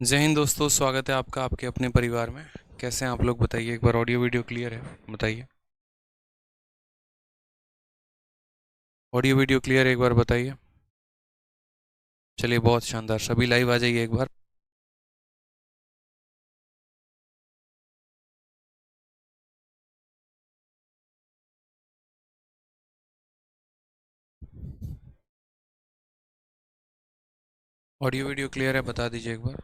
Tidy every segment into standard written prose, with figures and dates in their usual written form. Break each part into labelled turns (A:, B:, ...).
A: जय हिंद दोस्तों, स्वागत है आपका आपके अपने परिवार में। कैसे हैं आप लोग बताइए। एक बार ऑडियो वीडियो क्लियर है बताइए। ऑडियो वीडियो क्लियर है एक बार बताइए। चलिए बहुत शानदार, सभी लाइव आ जाइए एक बार। ऑडियो वीडियो क्लियर है बता दीजिए एक बार।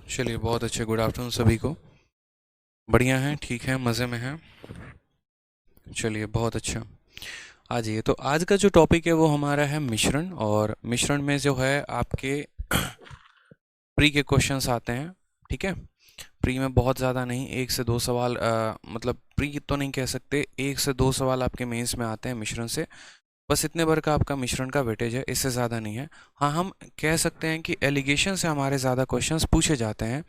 A: चलिए बहुत अच्छे, गुड आफ्टरनून सभी को। बढ़िया हैं, ठीक है, मज़े में हैं। चलिए बहुत अच्छा। आ जाइए, तो आज का जो टॉपिक है वो हमारा है मिश्रण। और मिश्रण में जो है आपके प्री के क्वेश्चंस आते हैं। ठीक है, प्री में बहुत ज़्यादा नहीं, एक से दो सवाल, मतलब प्री तो नहीं कह सकते, एक से दो सवाल आपके मेंस में आते हैं मिश्रण से। बस इतने भर का आपका मिश्रण का वेटेज है, इससे ज़्यादा नहीं है। हाँ, हम कह सकते हैं कि एलिगेशन से हमारे ज़्यादा क्वेश्चंस पूछे जाते हैं।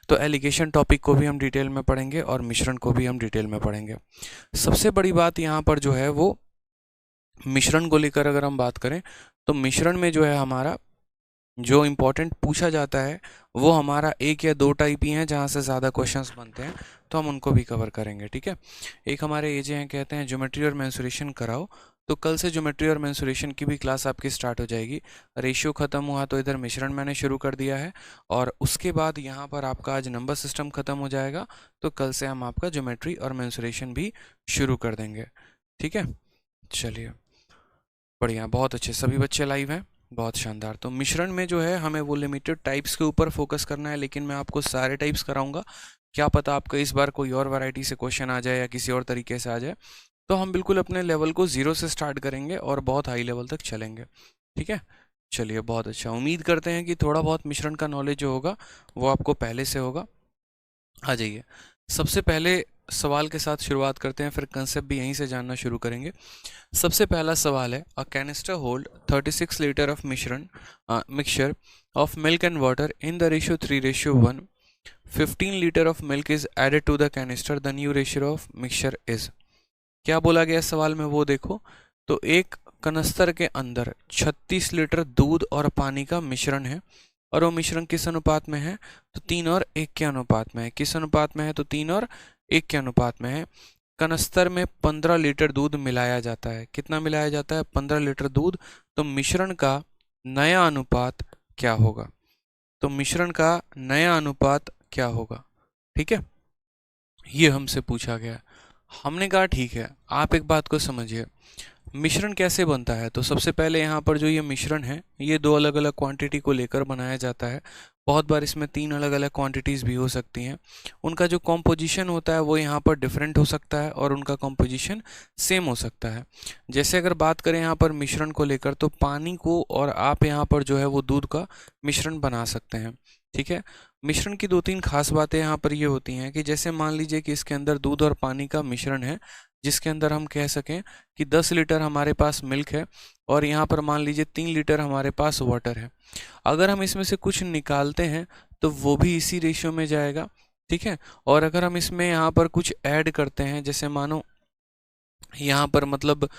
A: तो एलिगेशन टॉपिक को भी हम डिटेल में पढ़ेंगे और मिश्रण को भी हम डिटेल में पढ़ेंगे। सबसे बड़ी बात यहाँ पर जो है वो मिश्रण को लेकर अगर हम बात करें, तो मिश्रण में जो है हमारा जो इम्पोर्टेंट पूछा जाता है वो हमारा एक या दो टाइप ही हैं जहाँ से ज़्यादा क्वेश्चंस बनते हैं, तो हम उनको भी कवर करेंगे। ठीक है, एक हमारे एजे हैं, कहते हैं ज्योमेट्री और मेंसुरेशन कराओ। तो कल से ज्योमेट्री और मेंसुरेशन की भी क्लास आपकी स्टार्ट हो जाएगी। रेशियो ख़त्म हुआ तो इधर मिश्रण मैंने शुरू कर दिया है, और उसके बाद यहाँ पर आपका आज नंबर सिस्टम ख़त्म हो जाएगा। तो कल से हम आपका ज्योमेट्री और मेंसुरेशन भी शुरू कर देंगे। ठीक है, चलिए बढ़िया, बहुत अच्छे, सभी बच्चे लाइव हैं, बहुत शानदार। तो मिश्रण में जो है हमें वो लिमिटेड टाइप्स के ऊपर फोकस करना है, लेकिन मैं आपको सारे टाइप्स कराऊंगा। क्या पता आपका इस बार कोई और वैरायटी से क्वेश्चन आ जाए या किसी और तरीके से आ जाए। तो हम बिल्कुल अपने लेवल को जीरो से स्टार्ट करेंगे और बहुत हाई लेवल तक चलेंगे। ठीक है, चलिए बहुत अच्छा। उम्मीद करते हैं कि थोड़ा बहुत मिश्रण का नॉलेज जो होगा वो आपको पहले से होगा। आ जाइए, सबसे पहले सवाल के साथ शुरुआत करते हैं, फिर कंसेप्ट भी यहीं से जानना शुरू करेंगे। सबसे पहला सवाल है, a canister hold 36 litre of मिश्रण mixture of milk and water in the ratio 3:1। 15 litre of milk is added to the canister, the new ratio of mixture is. क्या बोला गया सवाल में वो देखो। तो एक कनस्तर के अंदर 36 लीटर दूध और पानी का मिश्रण है, और वो मिश्रण किस अनुपात में है, तो 3:1 के अनुपात में है। किस अनुपात में है, तो 3:1 के अनुपात में है। कनस्तर में 15 लीटर दूध मिलाया जाता है। कितना मिलाया जाता है, 15 लीटर दूध। तो मिश्रण का नया अनुपात क्या होगा, तो मिश्रण का नया अनुपात क्या होगा। ठीक है, ये हमसे पूछा गया। हमने कहा ठीक है, आप एक बात को समझिए, मिश्रण कैसे बनता है। तो सबसे पहले यहाँ पर जो ये मिश्रण है ये दो अलग अलग क्वांटिटी को लेकर बनाया जाता है। बहुत बार इसमें तीन अलग अलग क्वांटिटीज़ भी हो सकती हैं। उनका जो कॉम्पोजिशन होता है वो यहाँ पर डिफरेंट हो सकता है, और उनका कॉम्पोजिशन सेम हो सकता है। जैसे अगर बात करें यहाँ पर मिश्रण को लेकर, तो पानी को और आप यहाँ पर जो है वो दूध का मिश्रण बना सकते हैं। ठीक है, मिश्रण की दो तीन खास बातें यहाँ पर ये होती हैं कि जैसे मान लीजिए कि इसके अंदर दूध और पानी का मिश्रण है, जिसके अंदर हम कह सकें कि 10 लीटर हमारे पास मिल्क है, और यहाँ पर मान लीजिए 3 लीटर हमारे पास वाटर है। अगर हम इसमें से कुछ निकालते हैं तो वो भी इसी रेशियो में जाएगा। ठीक है, और अगर हम इसमें यहाँ पर कुछ ऐड करते हैं, जैसे मानो यहाँ पर मतलब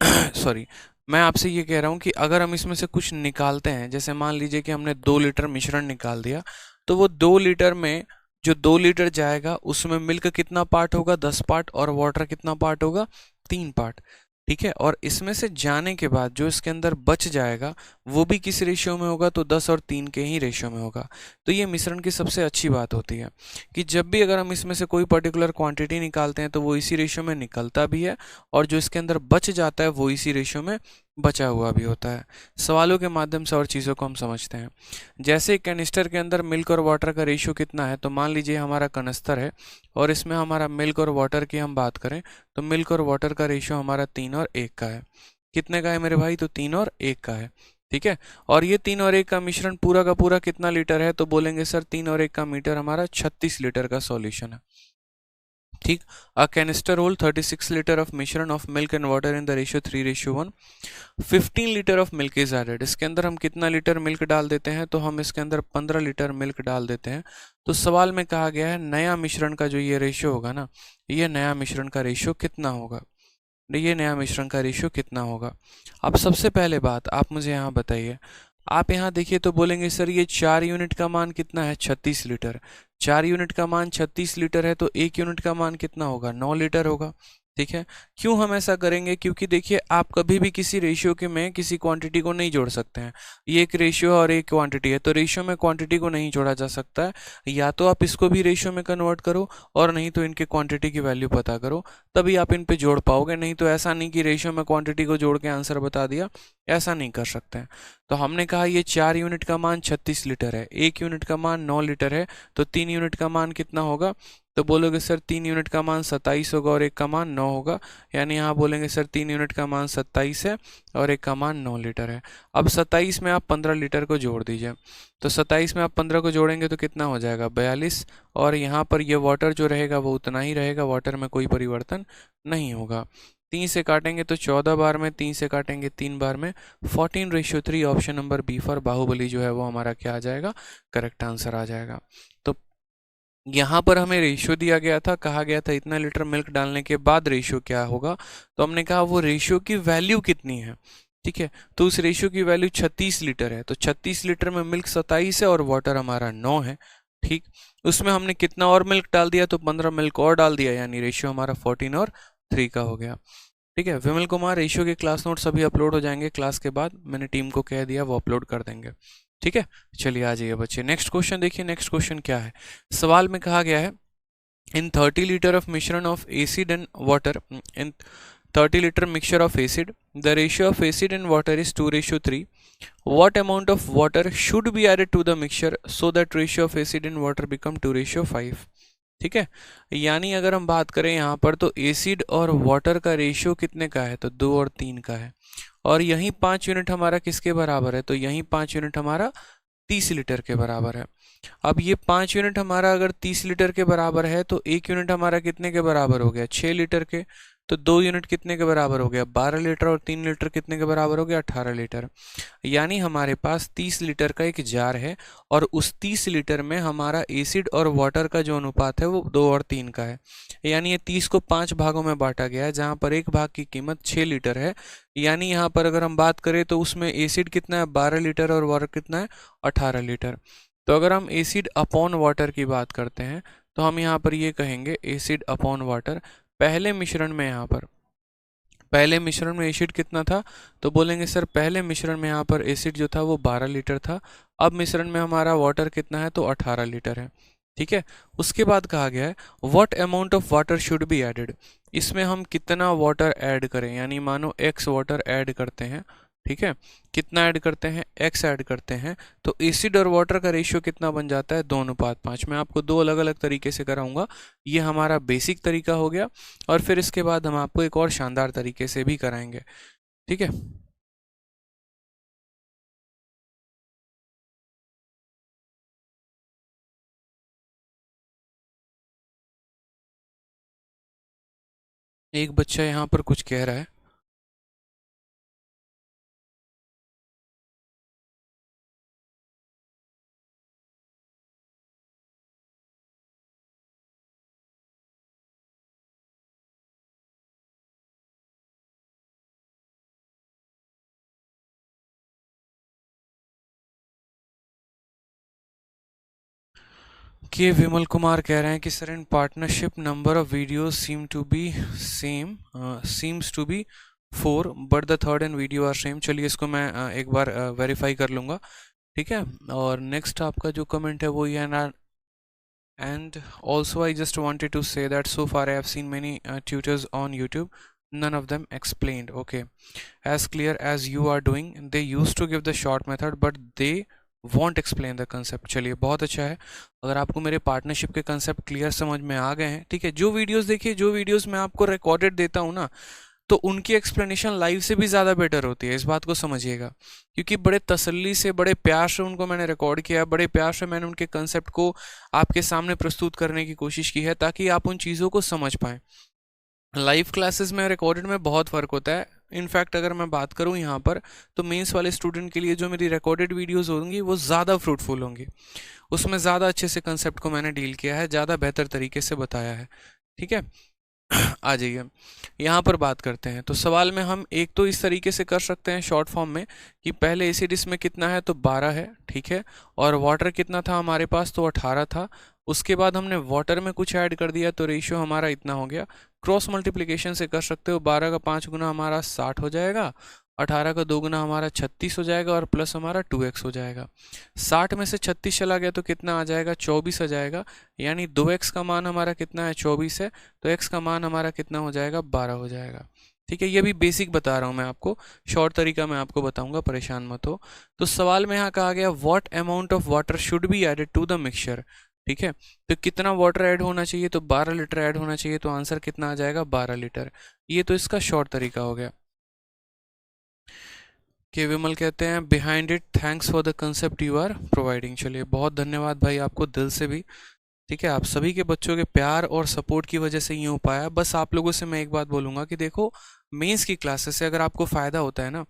A: सॉरी, मैं आपसे ये कह रहा हूँ कि अगर हम इसमें से कुछ निकालते हैं, जैसे मान लीजिए कि हमने 2 लीटर मिश्रण निकाल दिया, तो वो 2 लीटर में जो 2 लीटर जाएगा उसमें मिल्क कितना पार्ट होगा, 10 पार्ट, और वाटर कितना पार्ट होगा, 3 पार्ट। ठीक है, और इसमें से जाने के बाद जो इसके अंदर बच जाएगा वो भी किस रेशियो में होगा, तो 10 और 3 के ही रेशियो में होगा। तो ये मिश्रण की सबसे अच्छी बात होती है कि जब भी अगर हम इसमें से कोई पर्टिकुलर क्वांटिटी निकालते हैं तो वो इसी रेशियो में निकलता भी है, और जो इसके अंदर बच जाता है वो इसी रेशियो में बचा हुआ भी होता है। सवालों के माध्यम से और चीज़ों को हम समझते हैं। जैसे कैनिस्टर के अंदर मिल्क और वाटर का रेशियो कितना है, तो मान लीजिए हमारा कनस्तर है और इसमें हमारा मिल्क और वाटर की हम बात करें, तो मिल्क और वाटर का रेशियो हमारा 3:1 का है। कितने का है मेरे भाई, तो 3:1 का है। ठीक है, और ये 3:1 का मिश्रण पूरा का पूरा कितना लीटर है, तो बोलेंगे सर 3:1 का मीटर हमारा 36 लीटर का सॉल्यूशन है। ठीक, a canister hold 36 litre of मिश्रण of milk and water in the ratio 3:1। 15 litre of milk is added. इसके अंदर हम कितना लीटर मिल्क डाल देते हैं, तो हम इसके अंदर 15 लीटर मिल्क डाल देते हैं। तो सवाल में कहा गया है नया मिश्रण का जो ये रेशियो होगा ना, ये नया मिश्रण का रेशियो कितना होगा। ये नया मिश्रण का रेशियो कितना होगा। अब सबसे पहले बात आप मुझे यहाँ बताइए, आप यहाँ देखिए तो बोलेंगे सर ये 4 यूनिट का मान कितना है, 36 लीटर। 4 यूनिट का मान 36 लीटर है तो 1 यूनिट का मान कितना होगा, 9 लीटर होगा। ठीक है, क्यों हम ऐसा करेंगे, क्योंकि देखिए आप कभी भी किसी रेशियो के में किसी क्वांटिटी को नहीं जोड़ सकते हैं। ये एक रेशियो और एक क्वांटिटी है, तो रेशियो में क्वांटिटी को नहीं जोड़ा जा सकता है। या तो आप इसको भी रेशियो में कन्वर्ट करो और नहीं तो इनके क्वांटिटी की वैल्यू पता करो, तभी आप इन पे जोड़ पाओगे। नहीं तो ऐसा नहीं कि रेशियो में क्वांटिटी को जोड़ के आंसर बता दिया, ऐसा नहीं कर सकते हैं। तो हमने कहा ये 4 यूनिट का मान 36 लीटर है, 1 यूनिट का मान 9 लीटर है, तो 3 यूनिट का मान कितना होगा। तो बोलोगे सर 3 यूनिट का मान 27 होगा और 1 का मान 9 होगा। यानी यहाँ बोलेंगे सर 3 यूनिट का मान 27 है और 1 का मान 9 लीटर है। अब 27 में आप 15 लीटर को जोड़ दीजिए, तो 27 में आप 15 को जोड़ेंगे तो कितना हो जाएगा, 42। और यहाँ पर ये वाटर जो रहेगा वो उतना ही रहेगा, वाटर में कोई परिवर्तन नहीं होगा। 3 से काटेंगे तो 14 बार में, 3 से काटेंगे 3 बार में, 14:3। Option number B for Bahubali जो है वो हमारा क्या आ जाएगा, करेक्ट आंसर आ जाएगा। तो यहाँ पर हमें रेशियो दिया गया था, कहा गया था इतना लीटर मिल्क डालने के बाद रेशियो क्या होगा, तो हमने कहा वो रेशियो की वैल्यू कितनी है। ठीक है, तो उस रेशियो की वैल्यू 36 लीटर है, तो 36 लीटर में मिल्क 27 है और वाटर हमारा 9 है। ठीक, उसमें हमने कितना और मिल्क डाल दिया, तो 15 मिल्क और डाल दिया, यानी रेशियो हमारा 14 और 3 का हो गया। ठीक है, विमल कुमार रेशियो के क्लास नोट सभी अपलोड हो जाएंगे क्लास के बाद, मैंने टीम को कह दिया वो अपलोड कर देंगे। ठीक है, चलिए आ जाइए बच्चे, नेक्स्ट क्वेश्चन देखिए। नेक्स्ट क्वेश्चन क्या है, सवाल में कहा गया है इन 30 लीटर ऑफ मिश्रण of acid and water, in 30 liter mixture of acid, the ratio of acid and water is 2:3. What amount of water should be added to the mixture so that ratio of acid and water become 2:5? ठीक है, यानी अगर हम बात करें यहाँ पर तो एसिड और वाटर का रेशियो कितने का है, तो 2 और 3 का है। और यहीं 5 यूनिट हमारा किसके बराबर है, तो यहीं 5 यूनिट हमारा 30 लीटर के बराबर है। अब ये 5 यूनिट हमारा अगर 30 लीटर के बराबर है तो 1 यूनिट हमारा कितने के बराबर हो गया, 6 लीटर के। तो 2 यूनिट कितने के बराबर हो गया, 12 लीटर, और 3 लीटर कितने के बराबर हो गया, 18 लीटर। यानी हमारे पास 30 लीटर का एक जार है और उस 30 लीटर में हमारा एसिड और वाटर का जो अनुपात है वो 2 और 3 का है। यानी ये 30 को 5 भागों में बांटा गया है, जहाँ पर एक भाग की कीमत 6 लीटर है। यानी यहाँ पर अगर हम बात करें तो उसमें एसिड कितना है, 12 लीटर, और वाटर कितना है, 18 लीटर। तो अगर हम एसिड अपॉन वाटर की बात करते हैं तो हम यहाँ पर ये कहेंगे एसिड अपॉन वाटर। पहले मिश्रण में यहाँ पर, पहले मिश्रण में एसिड कितना था, तो बोलेंगे सर पहले मिश्रण में यहाँ पर एसिड जो था वो 12 लीटर था। अब मिश्रण में हमारा वाटर कितना है, तो 18 लीटर है। ठीक है, उसके बाद कहा गया है what amount of water should be added, इसमें हम कितना वाटर ऐड करें, यानी मानो x वाटर ऐड करते हैं। ठीक है, कितना ऐड करते हैं, x ऐड करते हैं, तो एसिड और वाटर का रेशियो कितना बन जाता है, 2:5। मैं आपको दो अलग अलग तरीके से कराऊंगा, ये हमारा बेसिक तरीका हो गया, और फिर इसके बाद हम आपको एक और शानदार तरीके से भी कराएंगे। ठीक है, एक बच्चा यहाँ पर कुछ कह रहा है। कि विमल कुमार कह रहे हैं कि sir in partnership number of videos seems to be 4 but the third and video are same. चलिए इसको मैं एक बार वेरीफाई कर लूँगा। ठीक है, और नेक्स्ट आपका जो कमेंट है वो ये ना, and also I just wanted to say that so far I have seen many tutors on YouTube, none of them explained okay as clear as you are doing. They used to give the short method but they want explain the concept. चलिए बहुत अच्छा है, अगर आपको मेरे partnership के concept clear समझ में आ गए हैं। ठीक है, जो वीडियोस देखिए, जो वीडियोस मैं आपको रिकॉर्डेड देता हूँ ना, तो उनकी एक्सप्लेनेशन लाइव से भी ज़्यादा बेटर होती है, इस बात को समझिएगा। क्योंकि बड़े तसल्ली से, बड़े प्यार से उनको मैंने रिकॉर्ड किया, बड़े प्यार से मैंने उनके कंसेप्ट को आपके सामने प्रस्तुत करने की कोशिश की है, ताकि आप उन चीज़ों को समझ पाएँ। लाइव क्लासेस में रिकॉर्डेड में बहुत फ़र्क होता है। इनफैक्ट अगर मैं बात करूं यहाँ पर, तो मेंस वाले स्टूडेंट के लिए जो मेरी रिकॉर्डेड वीडियोस होंगी वो ज़्यादा फ्रूटफुल होंगी, उसमें ज़्यादा अच्छे से कंसेप्ट को मैंने डील किया है, ज़्यादा बेहतर तरीके से बताया है। ठीक है, आ जाइए, यहाँ पर बात करते हैं। तो सवाल में हम एक तो इस तरीके से कर सकते हैं शॉर्ट फॉर्म में कि पहले एसिड इसमें कितना है तो 12 है, ठीक है, और वाटर कितना था हमारे पास तो 18 था। उसके बाद हमने वाटर में कुछ ऐड कर दिया तो रेशियो हमारा इतना हो गया। क्रॉस मल्टीप्लिकेशन से कर सकते हो, 12 का 5 गुना हमारा 60 हो जाएगा, 18 का 2 गुना हमारा 36 हो जाएगा और प्लस हमारा 2x हो जाएगा। 60 में से 36 चला गया तो कितना आ जाएगा, 24 आ जाएगा। यानी 2x का मान हमारा कितना है, 24 है, तो x का मान हमारा कितना हो जाएगा, 12 हो जाएगा। ठीक है, ये भी बेसिक बता रहा हूँ मैं आपको, शॉर्ट तरीका मैं आपको बताऊंगा, परेशान मत हो। तो सवाल में यहाँ कहा गया what amount of water should be added to the mixture. ठीक है, तो कितना वाटर ऐड होना चाहिए, तो 12 लीटर ऐड होना चाहिए, तो आंसर कितना आ जाएगा, 12 लीटर। ये तो इसका शॉर्ट तरीका हो गया। के विमल कहते हैं behind it thanks for the concept you are providing. चलिए बहुत धन्यवाद भाई आपको दिल से भी। ठीक है, आप सभी के बच्चों के प्यार और सपोर्ट की वजह से ये हो पाया। बस आप लोगों से मैं एक बात बोलूँगा कि देखो, मेंस की क्लासेस से अगर आपको फ़ायदा होता है ना,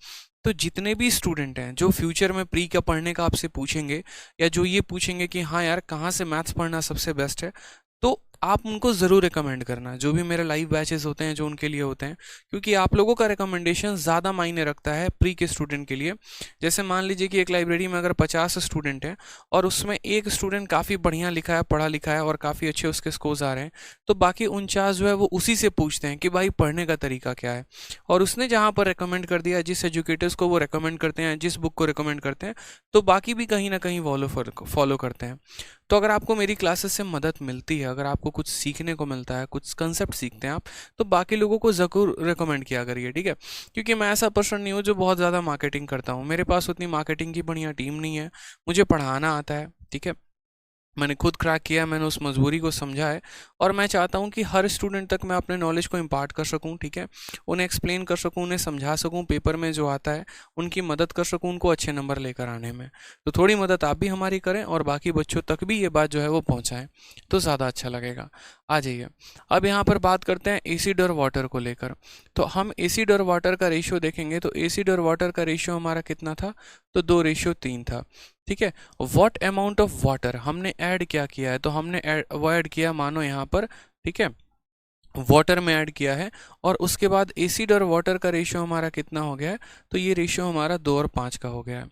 A: तो जितने भी स्टूडेंट हैं जो फ्यूचर में प्री का पढ़ने का आपसे पूछेंगे, या जो ये पूछेंगे कि हाँ यार कहाँ से मैथ्स पढ़ना सबसे बेस्ट है, तो आप उनको ज़रूर रिकमेंड करना, जो भी मेरे लाइव बैचेस होते हैं जो उनके लिए होते हैं, क्योंकि आप लोगों का रिकमेंडेशन ज़्यादा मायने रखता है प्री के स्टूडेंट के लिए। जैसे मान लीजिए कि एक लाइब्रेरी में अगर 50 स्टूडेंट हैं और उसमें एक स्टूडेंट काफ़ी बढ़िया लिखा है, पढ़ा लिखा है और काफ़ी अच्छे उसके स्कोर्स आ रहे हैं, तो बाकी 49 जो है वो उसी से पूछते हैं कि भाई पढ़ने का तरीका क्या है, और उसने जहाँ पर रिकमेंड कर दिया, जिस एजुकेटर्स को वो रिकमेंड करते हैं, जिस बुक को रिकमेंड करते हैं, तो बाकी भी कहीं ना कहीं फॉलो करते हैं। तो अगर आपको मेरी क्लासेस से मदद मिलती है, अगर आपको कुछ सीखने को मिलता है, कुछ कंसेप्ट सीखते हैं आप, तो बाकी लोगों को ज़रूर रिकमेंड किया करिए। ठीक है, क्योंकि मैं ऐसा पर्सन नहीं हूँ जो बहुत ज़्यादा मार्केटिंग करता हूँ, मेरे पास उतनी मार्केटिंग की बढ़िया टीम नहीं है, मुझे पढ़ाना आता है। ठीक है, मैंने खुद क्रैक किया, मैंने उस मजबूरी को समझा है, और मैं चाहता हूँ कि हर स्टूडेंट तक मैं अपने नॉलेज को इम्पार्ट कर सकूँ। ठीक है, उन्हें एक्सप्लेन कर सकूँ, उन्हें समझा सकूँ, पेपर में जो आता है उनकी मदद कर सकूँ, उनको अच्छे नंबर लेकर आने में। तो थोड़ी मदद आप भी हमारी करें और बाकी बच्चों तक भी ये बात जो है वो पहुँचाएँ, तो ज़्यादा अच्छा लगेगा। आ जाइए, अब यहाँ पर बात करते हैं एसिड और वाटर को लेकर। तो हम एसिड और वाटर का रेशियो देखेंगे, तो एसिड और वाटर का रेशियो हमारा कितना था, तो 2:3 था। ठीक है, व्हाट अमाउंट ऑफ वाटर हमने ऐड क्या किया है, तो हमने वो ऐड किया, मानो यहाँ पर, ठीक है, वाटर में ऐड किया है, और उसके बाद एसिड और वाटर का रेशियो हमारा कितना हो गया है, तो ये रेशियो हमारा 2 और 5 का हो गया है।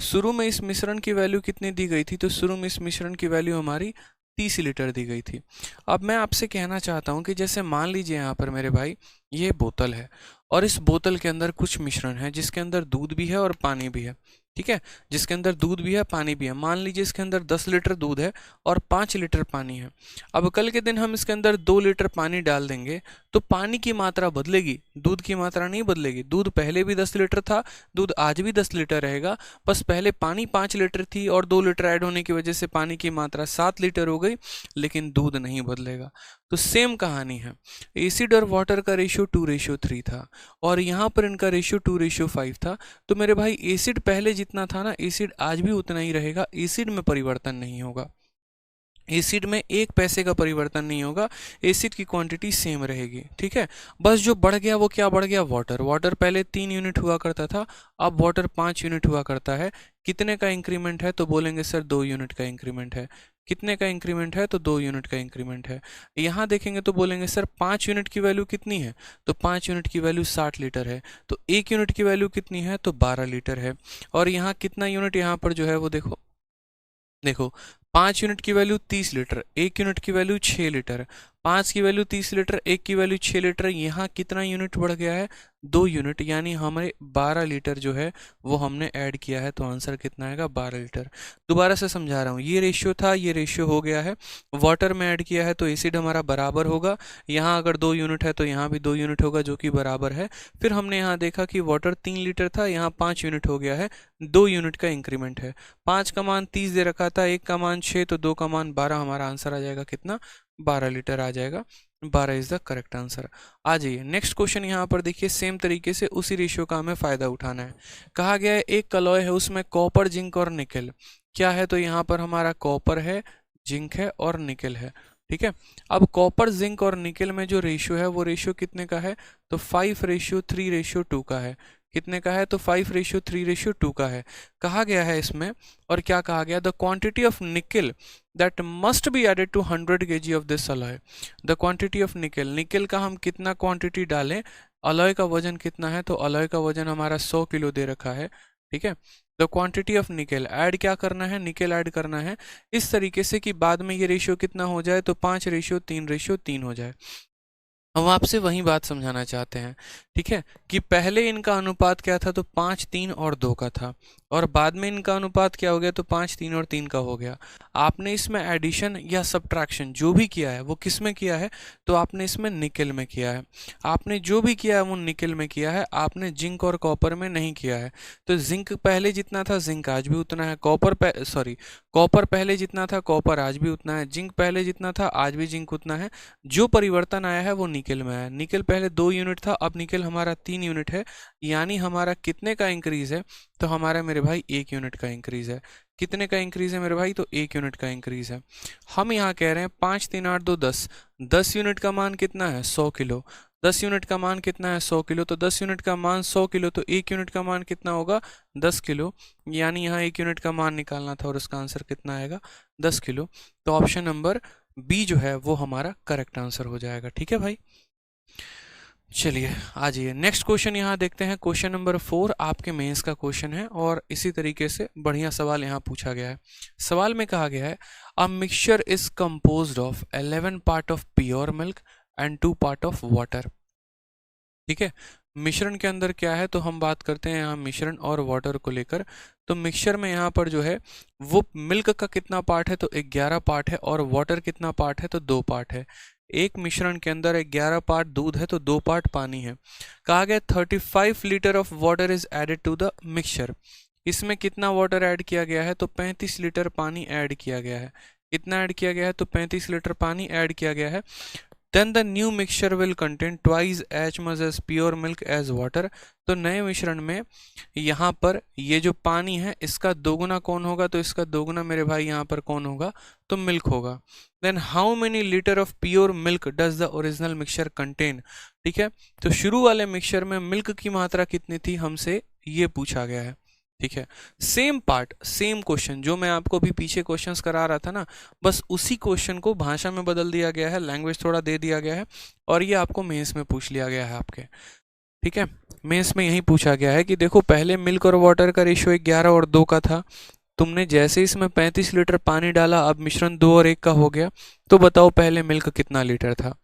A: शुरू में इस मिश्रण की वैल्यू कितनी दी गई थी, तो शुरू में इस मिश्रण की वैल्यू हमारी 30 लीटर दी गई थी। अब मैं आपसे कहना चाहता हूँ कि जैसे मान लीजिए यहाँ पर मेरे भाई ये बोतल है, और इस बोतल के अंदर कुछ मिश्रण है जिसके अंदर दूध भी है और पानी भी है। ठीक है, जिसके अंदर दूध भी है, पानी भी है। मान लीजिए इसके अंदर 10 लीटर दूध है और 5 लीटर पानी है। अब कल के दिन हम इसके अंदर 2 लीटर पानी डाल देंगे, तो पानी की मात्रा बदलेगी, दूध की मात्रा नहीं बदलेगी। दूध पहले भी 10 लीटर था, दूध आज भी 10 लीटर रहेगा, बस पहले पानी 5 लीटर थी और 2 लीटर ऐड होने की वजह से पानी की मात्रा 7 लीटर हो गई, लेकिन दूध नहीं बदलेगा। तो सेम कहानी है, एसिड और वाटर का रेशियो 2:3 था, और यहाँ पर इनका रेशियो 2:5 था। तो मेरे भाई एसिड पहले जितना था ना, एसिड आज भी उतना ही रहेगा, एसिड में परिवर्तन नहीं होगा, एसिड में 1 पैसे का परिवर्तन नहीं होगा, एसिड की क्वांटिटी सेम रहेगी। ठीक है, बस जो बढ़ गया वो क्या बढ़ गया, वाटर। वाटर पहले 3 यूनिट हुआ करता था, अब वाटर 5 यूनिट हुआ करता है। कितने का इंक्रीमेंट है, तो बोलेंगे सर 2 यूनिट का इंक्रीमेंट है। कितने का इंक्रीमेंट है, तो 2 यूनिट का इंक्रीमेंट है। यहाँ देखेंगे तो बोलेंगे सर 5 यूनिट की वैल्यू कितनी है, तो 5 यूनिट की वैल्यू 60 लीटर है। तो 1 यूनिट की वैल्यू कितनी है, तो 12 लीटर है। और यहाँ कितना यूनिट यहाँ पर जो है वो देखो, देखो 5 यूनिट की वैल्यू 30 लीटर, 1 यूनिट की वैल्यू 6 लीटर, 5 की वैल्यू 30 लीटर, 1 की वैल्यू 6 लीटर। यहाँ कितना यूनिट बढ़ गया है, 2 यूनिट, यानी हमारे 12 लीटर जो है वो हमने ऐड किया है। तो आंसर कितना आएगा, 12 लीटर। दोबारा से समझा रहा हूँ, ये रेशियो था, ये रेशियो हो गया है, वाटर में ऐड किया है तो एसिड हमारा बराबर होगा। यहाँ अगर 2 यूनिट है तो यहाँ भी 2 यूनिट होगा, जो कि बराबर है। फिर हमने यहाँ देखा कि वाटर 3 लीटर था, यहाँ 5 यूनिट हो गया है, 2 यूनिट का इंक्रीमेंट है। 5 का मान 30 दे रखा था, 1 का मान 6, तो 2 का मान 12, हमारा आंसर आ जाएगा कितना, 12 लीटर आ जाएगा। 12 इज द करेक्ट आंसर। आ जाइए नेक्स्ट क्वेश्चन, यहाँ पर देखिए सेम तरीके से उसी रेशियो का हमें फायदा उठाना है। कहा गया है एक कलॉय है, उसमें कॉपर, जिंक और निकल क्या है, तो यहाँ पर हमारा कॉपर है, जिंक है और निकल है। ठीक है, अब कॉपर, जिंक और निकल में जो रेशियो है वो रेशियो कितने का है, तो 5:3:2 का है। कितने का है, तो 5:3:2 का है। कहा गया है इसमें, और क्या कहा गया, the quantity of nickel that must be added to 100 kg of this alloy. The quantity of nickel, nickel का हम कितना क्वांटिटी डालें, अलॉय का वजन कितना है, तो अलॉय का वजन हमारा 100 किलो दे रखा है, ठीक है। द क्वांटिटी ऑफ निकल, ऐड क्या करना है, निकल ऐड करना है इस तरीके से कि बाद में ये रेशियो कितना हो जाए, तो 5:3:3 हो जाए। हम आपसे वही बात समझाना चाहते हैं, ठीक है, कि पहले इनका अनुपात क्या था, तो 5, 3 और 2 का था, और बाद में इनका अनुपात क्या हो गया, तो 5, 3 और 3 का हो गया। आपने इसमें एडिशन या सब्ट्रैक्शन जो भी किया है वो किस में किया है, तो आपने इसमें निकल में किया है। आपने जो भी किया है वो निकल में किया है, आपने जिंक और कॉपर में नहीं किया है। तो जिंक पहले जितना था जिंक आज भी उतना है, कॉपर पहले जितना था कॉपर आज भी उतना है, जिंक पहले जितना था आज भी जिंक उतना है। जो परिवर्तन आया है वो निकल में आया। निकल पहले 2 यूनिट था, अब निकल हमारा 3 यूनिट है, यानी हमारा कितने का इंक्रीज है, तो हमारा मेरे भाई 1 यूनिट का इंक्रीज है। कितने का इंक्रीज है मेरे भाई, तो 1 यूनिट का इंक्रीज है। हम यहाँ कह रहे हैं 5, 3, 8, 2, 10, 10 यूनिट का मान कितना है, 100 किलो। 10 यूनिट का मान कितना है, 100 किलो, तो 10 यूनिट का मान 100 किलो, तो 1 यूनिट का मान कितना होगा, 10 किलो, यानी यहाँ 1 यूनिट का मान निकालना था और उसका आंसर कितना आएगा, 10 किलो। तो ऑप्शन नंबर बी जो है वो हमारा करेक्ट आंसर हो जाएगा, ठीक है भाई। चलिए आ जाइए नेक्स्ट क्वेश्चन यहाँ देखते हैं। क्वेश्चन नंबर 4 आपके मेंस का क्वेश्चन है और इसी तरीके से बढ़िया सवाल यहाँ पूछा गया है। सवाल में कहा गया है a mixture is composed of 11 part of pure milk and 2 part of water. ठीक है, मिश्रण के अंदर क्या है, तो हम बात करते हैं यहाँ मिश्रण और वाटर को लेकर। तो मिक्सचर में यहाँ पर जो है वो मिल्क का कितना पार्ट है, तो 11 पार्ट है, और वाटर कितना पार्ट है, तो 2 पार्ट है। एक मिश्रण के अंदर 11 पार्ट दूध है तो 2 पार्ट पानी है। कहा गया 35 litre of water is added to the mixture. इसमें कितना वाटर ऐड किया गया है, तो 35 लीटर पानी ऐड किया गया है। कितना ऐड किया गया है, तो 35 लीटर पानी ऐड किया गया है। Then the new mixture will contain twice as much as pure milk as water। तो नए मिश्रण में यहाँ पर ये जो पानी है इसका दोगुना कौन होगा, तो इसका दोगुना मेरे भाई यहाँ पर कौन होगा, तो मिल्क होगा। Then how many liter of pure milk does the original mixture contain। ठीक है, तो शुरू वाले मिक्सचर में मिल्क की मात्रा कितनी थी हमसे ये पूछा गया है। ठीक है, सेम पार्ट सेम क्वेश्चन जो मैं आपको भी पीछे क्वेश्चंस करा रहा था ना, बस उसी क्वेश्चन को भाषा में बदल दिया गया है, लैंग्वेज थोड़ा दे दिया गया है, और ये आपको मेंस में पूछ लिया गया है आपके। ठीक है, मेंस में यही पूछा गया है कि देखो पहले मिल्क और वाटर का रेशियो 11 और 2 का था, तुमने जैसे इसमें 35 लीटर पानी डाला, अब मिश्रण 2 और 1 का हो गया, तो बताओ पहले मिल्क कितना लीटर था।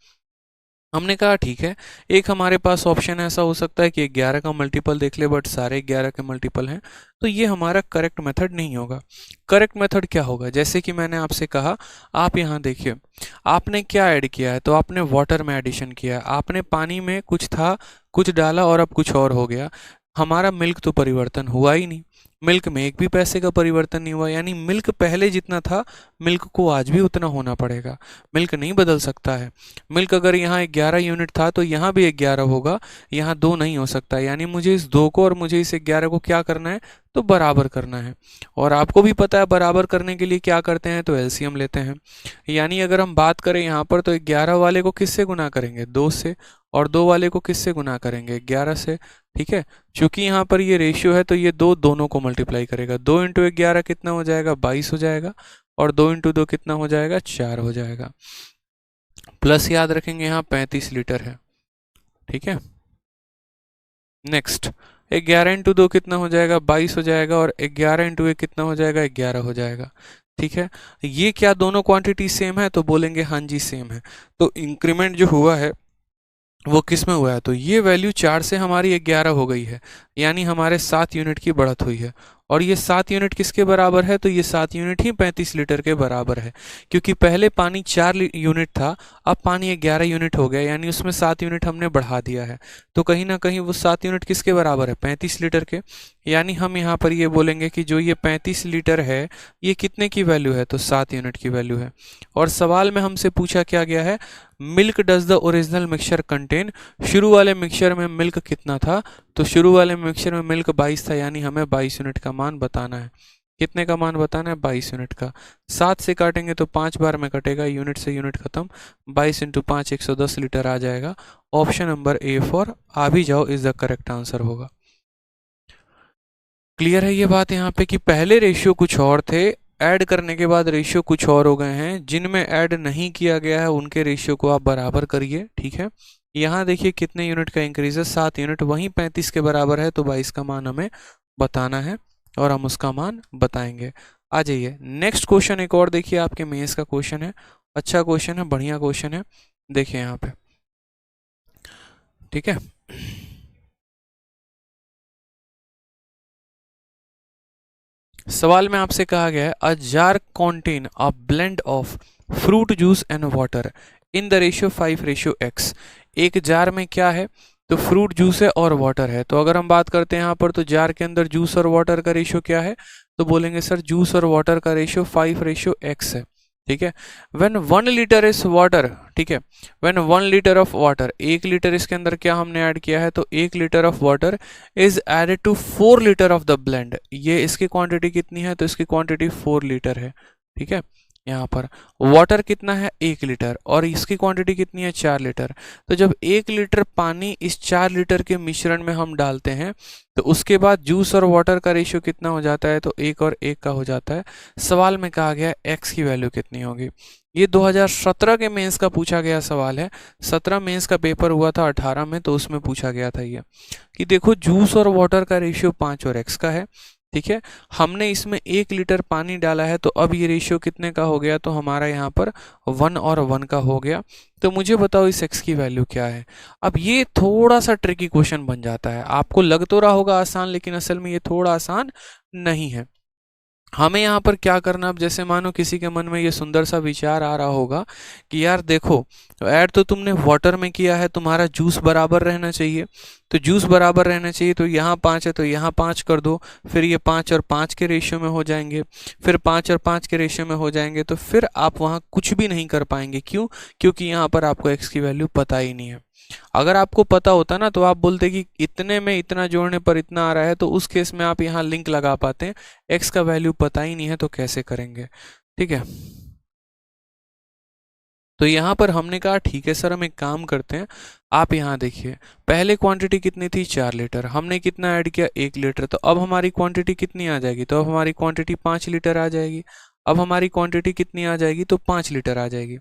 A: हमने कहा ठीक है, एक हमारे पास ऑप्शन ऐसा हो सकता है कि 11 का मल्टीपल देख ले, बट सारे 11 के मल्टीपल हैं, तो ये हमारा करेक्ट मेथड नहीं होगा। करेक्ट मेथड क्या होगा, जैसे कि मैंने आपसे कहा, आप यहाँ देखिए आपने क्या ऐड किया है, तो आपने वाटर में एडिशन किया है, आपने पानी में कुछ था कुछ डाला और अब कुछ और हो गया। हमारा मिल्क तो परिवर्तन हुआ ही नहीं, मिल्क में एक भी पैसे का परिवर्तन नहीं हुआ, यानी मिल्क पहले जितना था मिल्क को आज भी उतना होना पड़ेगा। मिल्क नहीं बदल सकता है। मिल्क अगर यहाँ 11 यूनिट था तो यहाँ भी 11 होगा, यहाँ 2 नहीं हो सकता, यानी मुझे इस 2 को और मुझे इस 11 को क्या करना है, तो बराबर करना है। और आपको भी पता है बराबर करने के लिए क्या करते हैं, तो एलसीएम लेते हैं। यानी अगर हम बात करें यहाँ पर, तो 11 वाले को किससे गुना करेंगे, 2 से, और 2 वाले को किससे गुना करेंगे, 11 से। ठीक है, चूंकि यहाँ पर ये रेशियो है तो ये 2 दोनों को मल्टीप्लाई करेगा, 2 इंटू 11 कितना हो जाएगा, 22 हो जाएगा, और 2 इंटू 2 कितना हो जाएगा, 4 हो जाएगा। प्लस याद रखेंगे यहाँ 35 लीटर है। ठीक है, नेक्स्ट 11 इंटू 2 कितना हो जाएगा, 22 हो जाएगा, और 11 इंटू 1 कितना हो जाएगा, 11 हो जाएगा। ठीक है, ये क्या दोनों क्वांटिटी सेम है, तो बोलेंगे हाँ जी सेम है। तो इंक्रीमेंट जो हुआ है वो किस में हुआ है, तो ये वैल्यू 4 से हमारी 11 हो गई है, यानी हमारे 7 यूनिट की बढ़त हुई है। और ये 7 यूनिट किसके बराबर है, तो ये 7 यूनिट ही 35 लीटर के बराबर है, क्योंकि पहले पानी 4 यूनिट था, अब पानी 11 यूनिट हो गया, यानी उसमें 7 यूनिट हमने बढ़ा दिया है। तो कहीं ना कहीं वो 7 यूनिट किसके बराबर है, 35 लीटर के। यानी हम यहाँ पर ये बोलेंगे कि जो ये 35 लीटर है ये कितने की वैल्यू है, तो 7 यूनिट की वैल्यू है। और सवाल में हमसे पूछा क्या गया है, milk does the original mixture contain. शुरू वाले मिक्सचर में मिल्क कितना था, तो शुरू वाले मिक्सचर में मिल्क 22 था, यानी हमें 22 यूनिट का मान बताना है। कितने का मान बताना है, 22 यूनिट का। 7 से काटेंगे तो 5 बार में कटेगा, यूनिट से यूनिट खत्म, 22 इंटू 5 110 लीटर आ जाएगा। ऑप्शन नंबर ए फॉर आ भी जाओ इज द करेक्ट आंसर होगा। क्लियर है ये बात यहाँ पे कि पहले रेशियो कुछ और थे, ऐड करने के बाद रेशियो कुछ और हो गए हैं। जिनमें ऐड नहीं किया गया है उनके रेशियो को आप बराबर करिए, ठीक है। यहाँ देखिए कितने यूनिट का इंक्रीज है, 7 यूनिट, वहीं 35 के बराबर है, तो 22 का मान हमें बताना है और हम उसका मान बताएंगे। आ जाइए नेक्स्ट क्वेश्चन, एक और देखिए आपके मेंस का क्वेश्चन है, अच्छा क्वेश्चन है, बढ़िया क्वेश्चन है, देखिए यहाँ पे, ठीक है। सवाल में आपसे कहा गया है a jar contain a blend of fruit juice and water in the ratio 5:x। एक जार में क्या है, तो फ्रूट जूस है और वाटर है। तो अगर हम बात करते हैं यहाँ पर, तो जार के अंदर जूस और वाटर का रेशियो क्या है, तो बोलेंगे सर जूस और वाटर का रेशियो 5:x है, ठीक है। व्हेन 1 लीटर इज वाटर, ठीक है, when 1 litre of water, 1 litre इसके अंदर क्या हमने ऐड किया है, तो 1 litre of water is added to 4 litre of the blend. ये इसकी क्वांटिटी कितनी है, तो इसकी क्वांटिटी 4 लीटर है, ठीक है। यहाँ पर वाटर कितना है, 1 लीटर, और इसकी क्वांटिटी कितनी है, 4 लीटर। तो जब 1 लीटर पानी इस 4 लीटर के मिश्रण में हम डालते हैं, तो उसके बाद जूस और वाटर का रेशियो कितना हो जाता है, तो 1 और 1 का हो जाता है। सवाल में कहा गया x की वैल्यू कितनी होगी। ये 2017 के मेंस का पूछा गया सवाल है। 17 मेंस का पेपर हुआ था 18 में, तो उसमें पूछा गया था ये कि देखो जूस और वाटर का रेशियो 5 और x का है, ठीक है। हमने इसमें 1 लीटर पानी डाला है, तो अब ये रेशियो कितने का हो गया, तो हमारा यहाँ पर 1 और 1 का हो गया। तो मुझे बताओ इस x की वैल्यू क्या है। अब ये थोड़ा सा ट्रिकी क्वेश्चन बन जाता है, आपको लग तो रहा होगा आसान, लेकिन असल में ये थोड़ा आसान नहीं है। हमें यहाँ पर क्या करना, अब जैसे मानो किसी के मन में ये सुंदर सा विचार आ रहा होगा कि यार देखो, ऐड तो तुमने वाटर में किया है, तुम्हारा जूस बराबर रहना चाहिए, तो जूस बराबर रहना चाहिए, तो यहाँ 5 है तो यहाँ 5 कर दो, फिर ये 5 और 5 के रेशियो में हो जाएंगे, फिर 5 और 5 के रेशियो में हो जाएंगे, तो फिर आप वहाँ कुछ भी नहीं कर पाएंगे। क्यों, क्योंकि यहाँ पर आपको x की वैल्यू पता ही नहीं है। अगर आपको पता होता ना, तो आप बोलते कि इतने में इतना जोड़ने पर इतना आ रहा है, तो उस केस में आप यहाँ लिंक लगा पाते हैं। x का वैल्यू पता ही नहीं है तो कैसे करेंगे, ठीक है। तो यहाँ पर हमने कहा ठीक है सर, हम एक काम करते हैं, आप यहाँ देखिए, पहले क्वांटिटी कितनी थी, 4 लीटर, हमने कितना ऐड किया, 1 लीटर, तो अब हमारी क्वांटिटी कितनी आ जाएगी, तो अब हमारी क्वांटिटी 5 लीटर आ जाएगी। अब हमारी क्वांटिटी कितनी आ जाएगी, तो 5 लीटर आ जाएगी।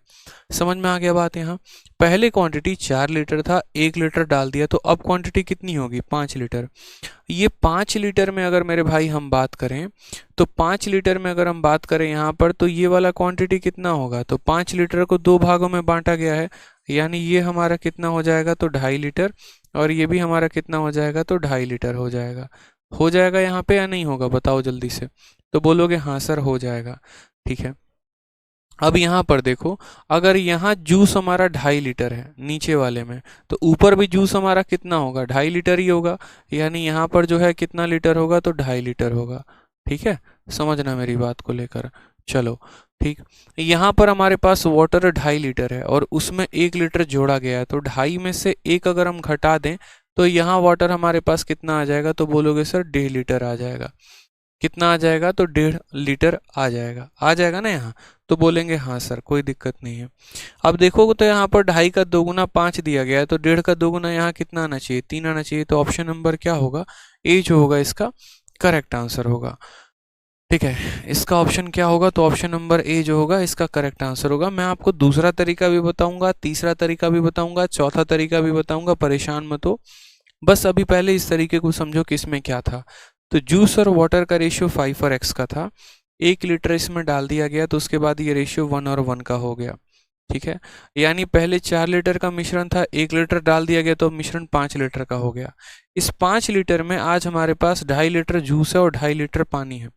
A: समझ में आ गया बात। यहाँ पहले क्वांटिटी 4 लीटर था, 1 लीटर डाल दिया, तो अब क्वांटिटी कितनी होगी, 5 लीटर। ये 5 लीटर में अगर मेरे भाई हम बात करें, तो 5 लीटर में अगर हम बात करें यहाँ पर, तो ये वाला क्वांटिटी कितना होगा, तो 5 लीटर को 2 भागों में बांटा गया है, यानी ये हमारा कितना हो जाएगा, तो 2.5 लीटर, और ये भी हमारा कितना हो जाएगा, तो 2.5 लीटर हो जाएगा यहाँ पे, या नहीं होगा, बताओ जल्दी से। तो बोलोगे हाँ सर हो जाएगा, ठीक है। अब यहाँ पर देखो, अगर यहाँ जूस हमारा 2.5 लीटर है नीचे वाले में, तो ऊपर भी जूस हमारा कितना होगा, 2.5 लीटर ही होगा, यानी यहाँ पर जो है कितना लीटर होगा, तो 2.5 लीटर होगा, ठीक है। समझना मेरी बात को लेकर, चलो ठीक। यहाँ पर हमारे पास वाटर 2.5 लीटर है, और उसमें 1 लीटर जोड़ा गया है, तो 2.5 में से 1 अगर हम घटा दें, तो यहाँ वाटर हमारे पास कितना आ जाएगा, तो बोलोगे सर 1.5 लीटर आ जाएगा। कितना आ जाएगा, तो 1.5 लीटर आ जाएगा ना यहाँ। तो बोलेंगे हाँ सर कोई दिक्कत नहीं है। अब देखो तो यहाँ पर 2.5 का 2 गुना 5 दिया गया है, तो 1.5 का 2 गुना यहाँ कितना आना चाहिए, 3 आना चाहिए। तो ऑप्शन नंबर क्या होगा, ए जो होगा इसका करेक्ट आंसर होगा, ठीक है। इसका ऑप्शन क्या होगा, तो ऑप्शन नंबर ए जो होगा इसका करेक्ट आंसर होगा। मैं आपको दूसरा तरीका भी बताऊंगा, तीसरा तरीका भी बताऊंगा, चौथा तरीका भी बताऊंगा, परेशान मत हो। बस अभी पहले इस तरीके को समझो कि इसमें क्या था। तो जूस और वाटर का रेशियो 5 और x का था, 1 लीटर इसमें डाल दिया गया, तो उसके बाद ये रेशियो 1 और 1 का हो गया, ठीक है। यानी पहले 4 लीटर का मिश्रण था, 1 लीटर डाल दिया गया, तो मिश्रण 5 लीटर का हो गया। इस 5 लीटर में आज हमारे पास 2.5 लीटर जूस है और 2.5 लीटर पानी है,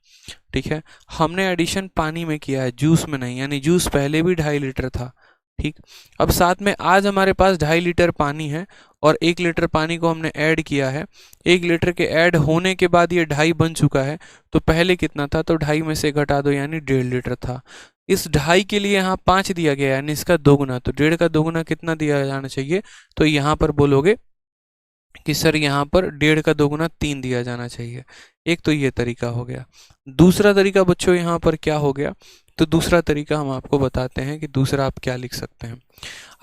A: ठीक है। हमने एडिशन पानी में किया है, जूस में नहीं, यानी जूस पहले भी 2.5 लीटर था, ठीक। अब साथ में आज हमारे पास 2.5 लीटर पानी है, और 1 लीटर पानी को हमने ऐड किया है। 1 लीटर के ऐड होने के बाद ये 2.5 बन चुका है, तो पहले कितना था, तो 2.5 में से घटा दो, यानी 1.5 लीटर था। इस 2.5 के लिए यहाँ 5 दिया गया है, यानी इसका 2 गुना, तो 1.5 का 2 गुना कितना दिया जाना चाहिए, तो यहाँ पर बोलोगे कि सर यहाँ पर 1.5 का 2 गुना 3 दिया जाना चाहिए। एक तो ये तरीका हो गया। दूसरा तरीका बच्चों यहाँ पर क्या हो गया, तो दूसरा तरीका हम आपको बताते हैं कि दूसरा आप क्या लिख सकते हैं।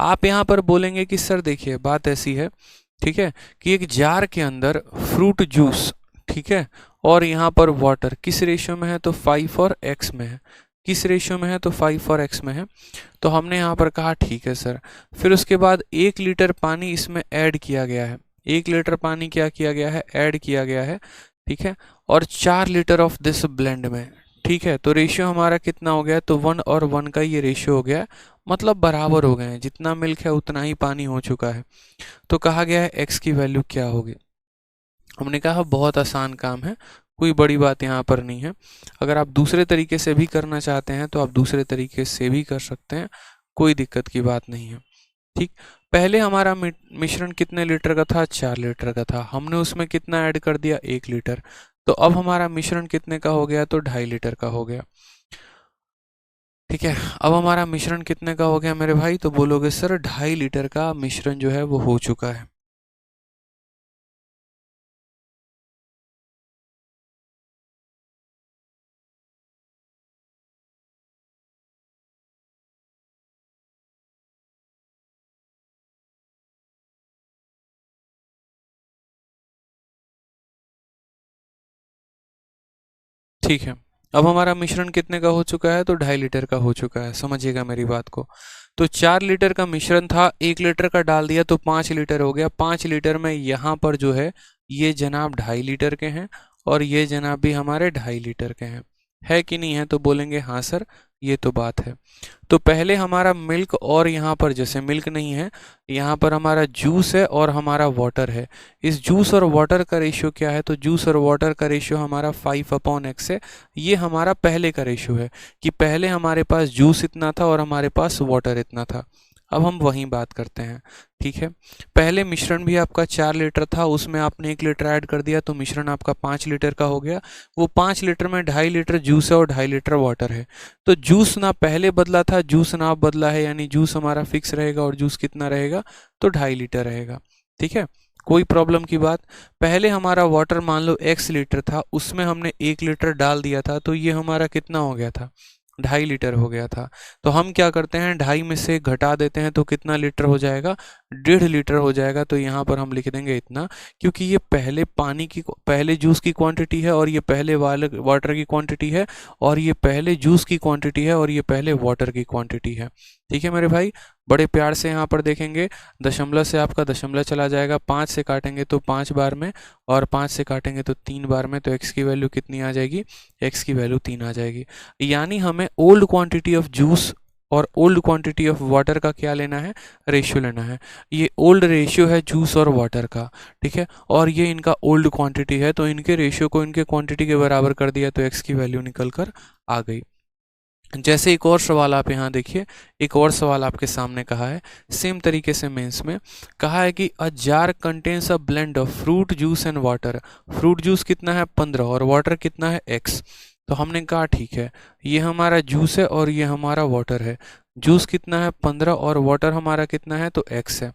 A: आप यहाँ पर बोलेंगे कि सर देखिए बात ऐसी है, ठीक है, कि एक जार के अंदर फ्रूट जूस, ठीक है, और यहाँ पर वाटर किस रेशियो में है, तो 5 और x में है। किस रेशियो में है, तो 5 और x में है। तो हमने यहाँ पर कहा ठीक है सर। फिर उसके बाद 1 लीटर पानी इसमें ऐड किया गया है। 1 लीटर पानी क्या किया गया है, ऐड किया गया है, ठीक है। और 4 लीटर ऑफ दिस ब्लेंड में, ठीक है। तो रेशियो हमारा कितना हो गया, तो 1 और 1 का ये रेशियो हो गया, मतलब बराबर हो गए हैं, जितना मिल्क है उतना ही पानी हो चुका है। तो कहा गया है x की वैल्यू क्या होगी। हमने कहा बहुत आसान काम है, कोई बड़ी बात यहाँ पर नहीं है। अगर आप दूसरे तरीके से भी करना चाहते हैं तो आप दूसरे तरीके से भी कर सकते हैं, कोई दिक्कत की बात नहीं है, ठीक। पहले हमारा मिश्रण कितने लीटर का था, 4 लीटर का था। हमने उसमें कितना ऐड कर दिया, 1 लीटर। तो अब हमारा मिश्रण कितने का हो गया, तो 2.5 लीटर का हो गया, ठीक है। अब हमारा मिश्रण कितने का हो गया मेरे भाई, तो बोलोगे सर 2.5 लीटर का मिश्रण जो है वो हो चुका है। ठीक है, अब हमारा मिश्रण कितने का हो चुका है, तो 2.5 लीटर का हो चुका है। समझिएगा मेरी बात को। तो 4 लीटर का मिश्रण था, 1 लीटर का डाल दिया तो 5 लीटर हो गया। 5 लीटर में यहाँ पर जो है ये जनाब 2.5 लीटर के हैं और ये जनाब भी हमारे 2.5 लीटर के हैं। है कि नहीं है, तो बोलेंगे हाँ सर ये तो बात है। तो पहले हमारा मिल्क, और यहाँ पर जैसे मिल्क नहीं है, यहाँ पर हमारा जूस है और हमारा वाटर है। इस जूस और वाटर का रेशियो क्या है, तो जूस और वाटर का रेशियो हमारा 5/x है। ये हमारा पहले का रेशियो है कि पहले हमारे पास जूस इतना था और हमारे पास वाटर इतना था। अब हम वहीं बात करते हैं, ठीक है। पहले मिश्रण भी आपका 4 लीटर था, उसमें आपने 1 लीटर ऐड कर दिया तो मिश्रण आपका 5 लीटर का हो गया। वो 5 लीटर में 2.5 लीटर जूस है और 2.5 लीटर वाटर है। तो जूस ना पहले बदला था, जूस ना अब बदला है, यानी जूस हमारा फिक्स रहेगा और जूस कितना रहेगा, तो 2.5 लीटर रहेगा, ठीक है। कोई प्रॉब्लम की बात। पहले हमारा वाटर मान लो x लीटर था, उसमें हमने 1 लीटर डाल दिया था तो ये हमारा कितना हो गया था, 2.5 लीटर हो गया था। तो हम क्या करते हैं, 2.5 में से घटा देते हैं तो कितना लीटर हो जाएगा, 1.5 लीटर हो जाएगा। तो यहाँ पर हम लिख देंगे इतना, क्योंकि ये पहले पानी की, पहले जूस की क्वांटिटी है और ये पहले वाटर की क्वांटिटी है, और ये पहले जूस की क्वांटिटी है और ये पहले वाटर की क्वांटिटी है, ठीक है मेरे भाई। बड़े प्यार से यहाँ पर देखेंगे, दशमलव से आपका दशमलव चला जाएगा, 5 से काटेंगे तो 5 बार में, और 5 से काटेंगे तो 3 बार में। तो x की वैल्यू कितनी आ जाएगी, x की वैल्यू 3 आ जाएगी। यानी हमें ओल्ड क्वांटिटी ऑफ जूस और ओल्ड क्वांटिटी ऑफ वाटर का क्या लेना है, रेशियो लेना है। ये ओल्ड रेशियो है जूस और वाटर का, ठीक है। और ये इनका ओल्ड क्वांटिटी है, तो इनके रेशियो को इनके क्वांटिटी के बराबर कर दिया तो x की वैल्यू निकल कर आ गई। जैसे एक और सवाल आप यहाँ देखिए, एक और सवाल आपके सामने कहा है सेम तरीके से मेंस में कहा है कि a jar contains a blend of fruit juice and water. Fruit juice कितना है 15 और वाटर कितना है x। तो हमने कहा ठीक है, ये हमारा जूस है और ये हमारा वाटर है। जूस कितना है 15 और वाटर हमारा कितना है, तो x है।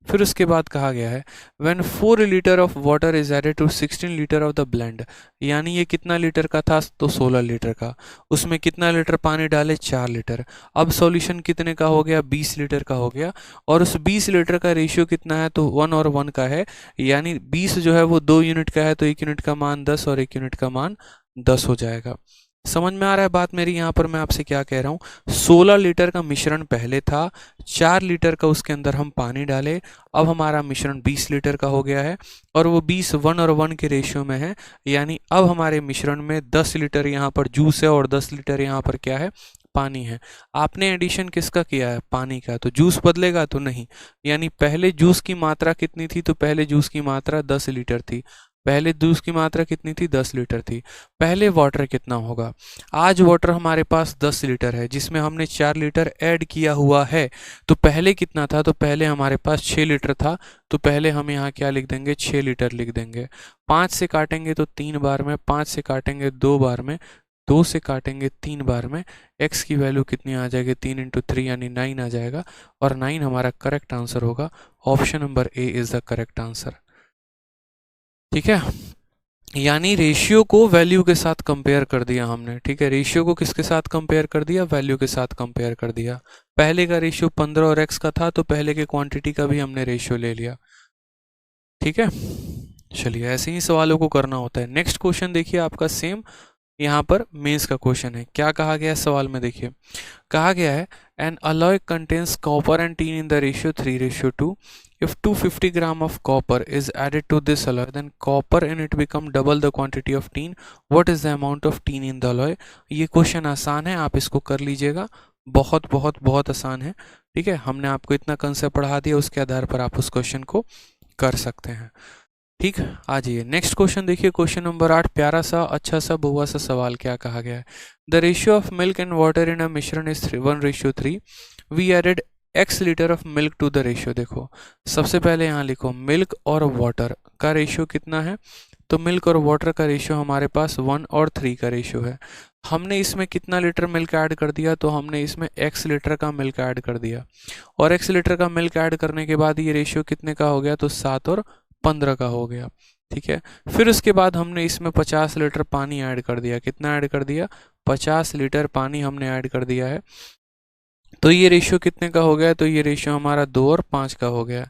A: फिर उसके बाद कहा गया है when 4 litre of water is added to 16 litre of the blend. यानी ये कितना लीटर का था, तो 16 लीटर का। उसमें कितना लीटर पानी डाले, 4 लीटर। अब सॉल्यूशन कितने का हो गया, 20 लीटर का हो गया। और उस 20 लीटर का रेशियो कितना है, तो 1 और 1 का है। यानी 20 जो है वो 2 यूनिट का है, तो 1 यूनिट का मान 10 और 1 यूनिट का मान 10 हो जाएगा। समझ में आ रहा है बात मेरी। यहाँ पर मैं आपसे क्या कह रहा हूँ, 16 लीटर का मिश्रण पहले था, 4 लीटर का उसके अंदर हम पानी डाले, अब हमारा मिश्रण 20 लीटर का हो गया है और वो 20 1 और 1 के रेशियो में है। यानी अब हमारे मिश्रण में 10 लीटर यहाँ पर जूस है और 10 लीटर यहाँ पर क्या है, पानी है। आपने एडिशन किसका किया है, पानी का। तो जूस बदलेगा तो नहीं। यानी पहले जूस की मात्रा कितनी थी, तो पहले जूस की मात्रा 10 लीटर थी। पहले जूस की मात्रा कितनी थी, 10 लीटर थी। पहले वाटर कितना होगा, आज वाटर हमारे पास 10 लीटर है जिसमें हमने 4 लीटर ऐड किया हुआ है। तो पहले कितना था, तो पहले हमारे पास 6 लीटर था। तो पहले हम यहाँ क्या लिख देंगे, 6 लीटर लिख देंगे। 5 से काटेंगे तो 3 बार में, 5 से काटेंगे 2 बार में, 2 से काटेंगे 3 बार में। x की वैल्यू कितनी आ जाएगी, 3 इंटू 3 यानी 9 आ जाएगा। और 9 हमारा करेक्ट आंसर होगा। Option number A is the correct answer, ठीक है। यानी रेशियो को वैल्यू के साथ कंपेयर कर दिया हमने, ठीक है। रेशियो को किसके साथ कंपेयर कर दिया, वैल्यू के साथ कंपेयर कर दिया। पहले का रेशियो 15 और x का था, तो पहले के क्वांटिटी का भी हमने रेशियो ले लिया, ठीक है। चलिए ऐसे ही सवालों को करना होता है। नेक्स्ट क्वेश्चन देखिए आपका सेम यहाँ पर मेंस का क्वेश्चन है। क्या कहा गया है सवाल में, देखिए कहा गया है N alloy contains copper and teen in the ratio 3:2। if 250 gram of copper is added to this alloy, then copper in it become double the quantity of tin. What is the amount of tin in the alloy? ये question आसान है, आप इसको कर लीजिएगा। बहुत बहुत बहुत आसान है। ठीक है, हमने आपको इतना कंसेप्ट पढ़ा दिया, उसके आधार पर आप उस क्वेश्चन को कर सकते हैं। ठीक, आ जाइए नेक्स्ट क्वेश्चन देखिए। क्वेश्चन नंबर 8, प्यारा सा अच्छा सा बहुआ सा सवाल क्या कहा गया है। The ratio of milk and water in a मिश्रण is 1:3। We added x litre of milk to the ratio. देखो सबसे पहले यहाँ लिखो मिल्क और वाटर का रेशियो कितना है, तो मिल्क और वाटर का रेशियो हमारे पास 1 और 3 का रेशियो है। हमने इसमें कितना लीटर मिल्क ऐड कर दिया, तो हमने इसमें x लीटर का मिल्क ऐड कर दिया, और x लीटर का मिल्क ऐड करने के बाद ये रेशियो कितने का हो गया, तो 7 और 15 का हो गया। ठीक है, फिर उसके बाद हमने इसमें 50 लीटर पानी ऐड कर दिया। कितना ऐड कर दिया, 50 लीटर पानी हमने ऐड कर दिया है। तो ये रेशियो कितने का हो गया, तो ये रेशियो हमारा 2 और 5 का हो गया।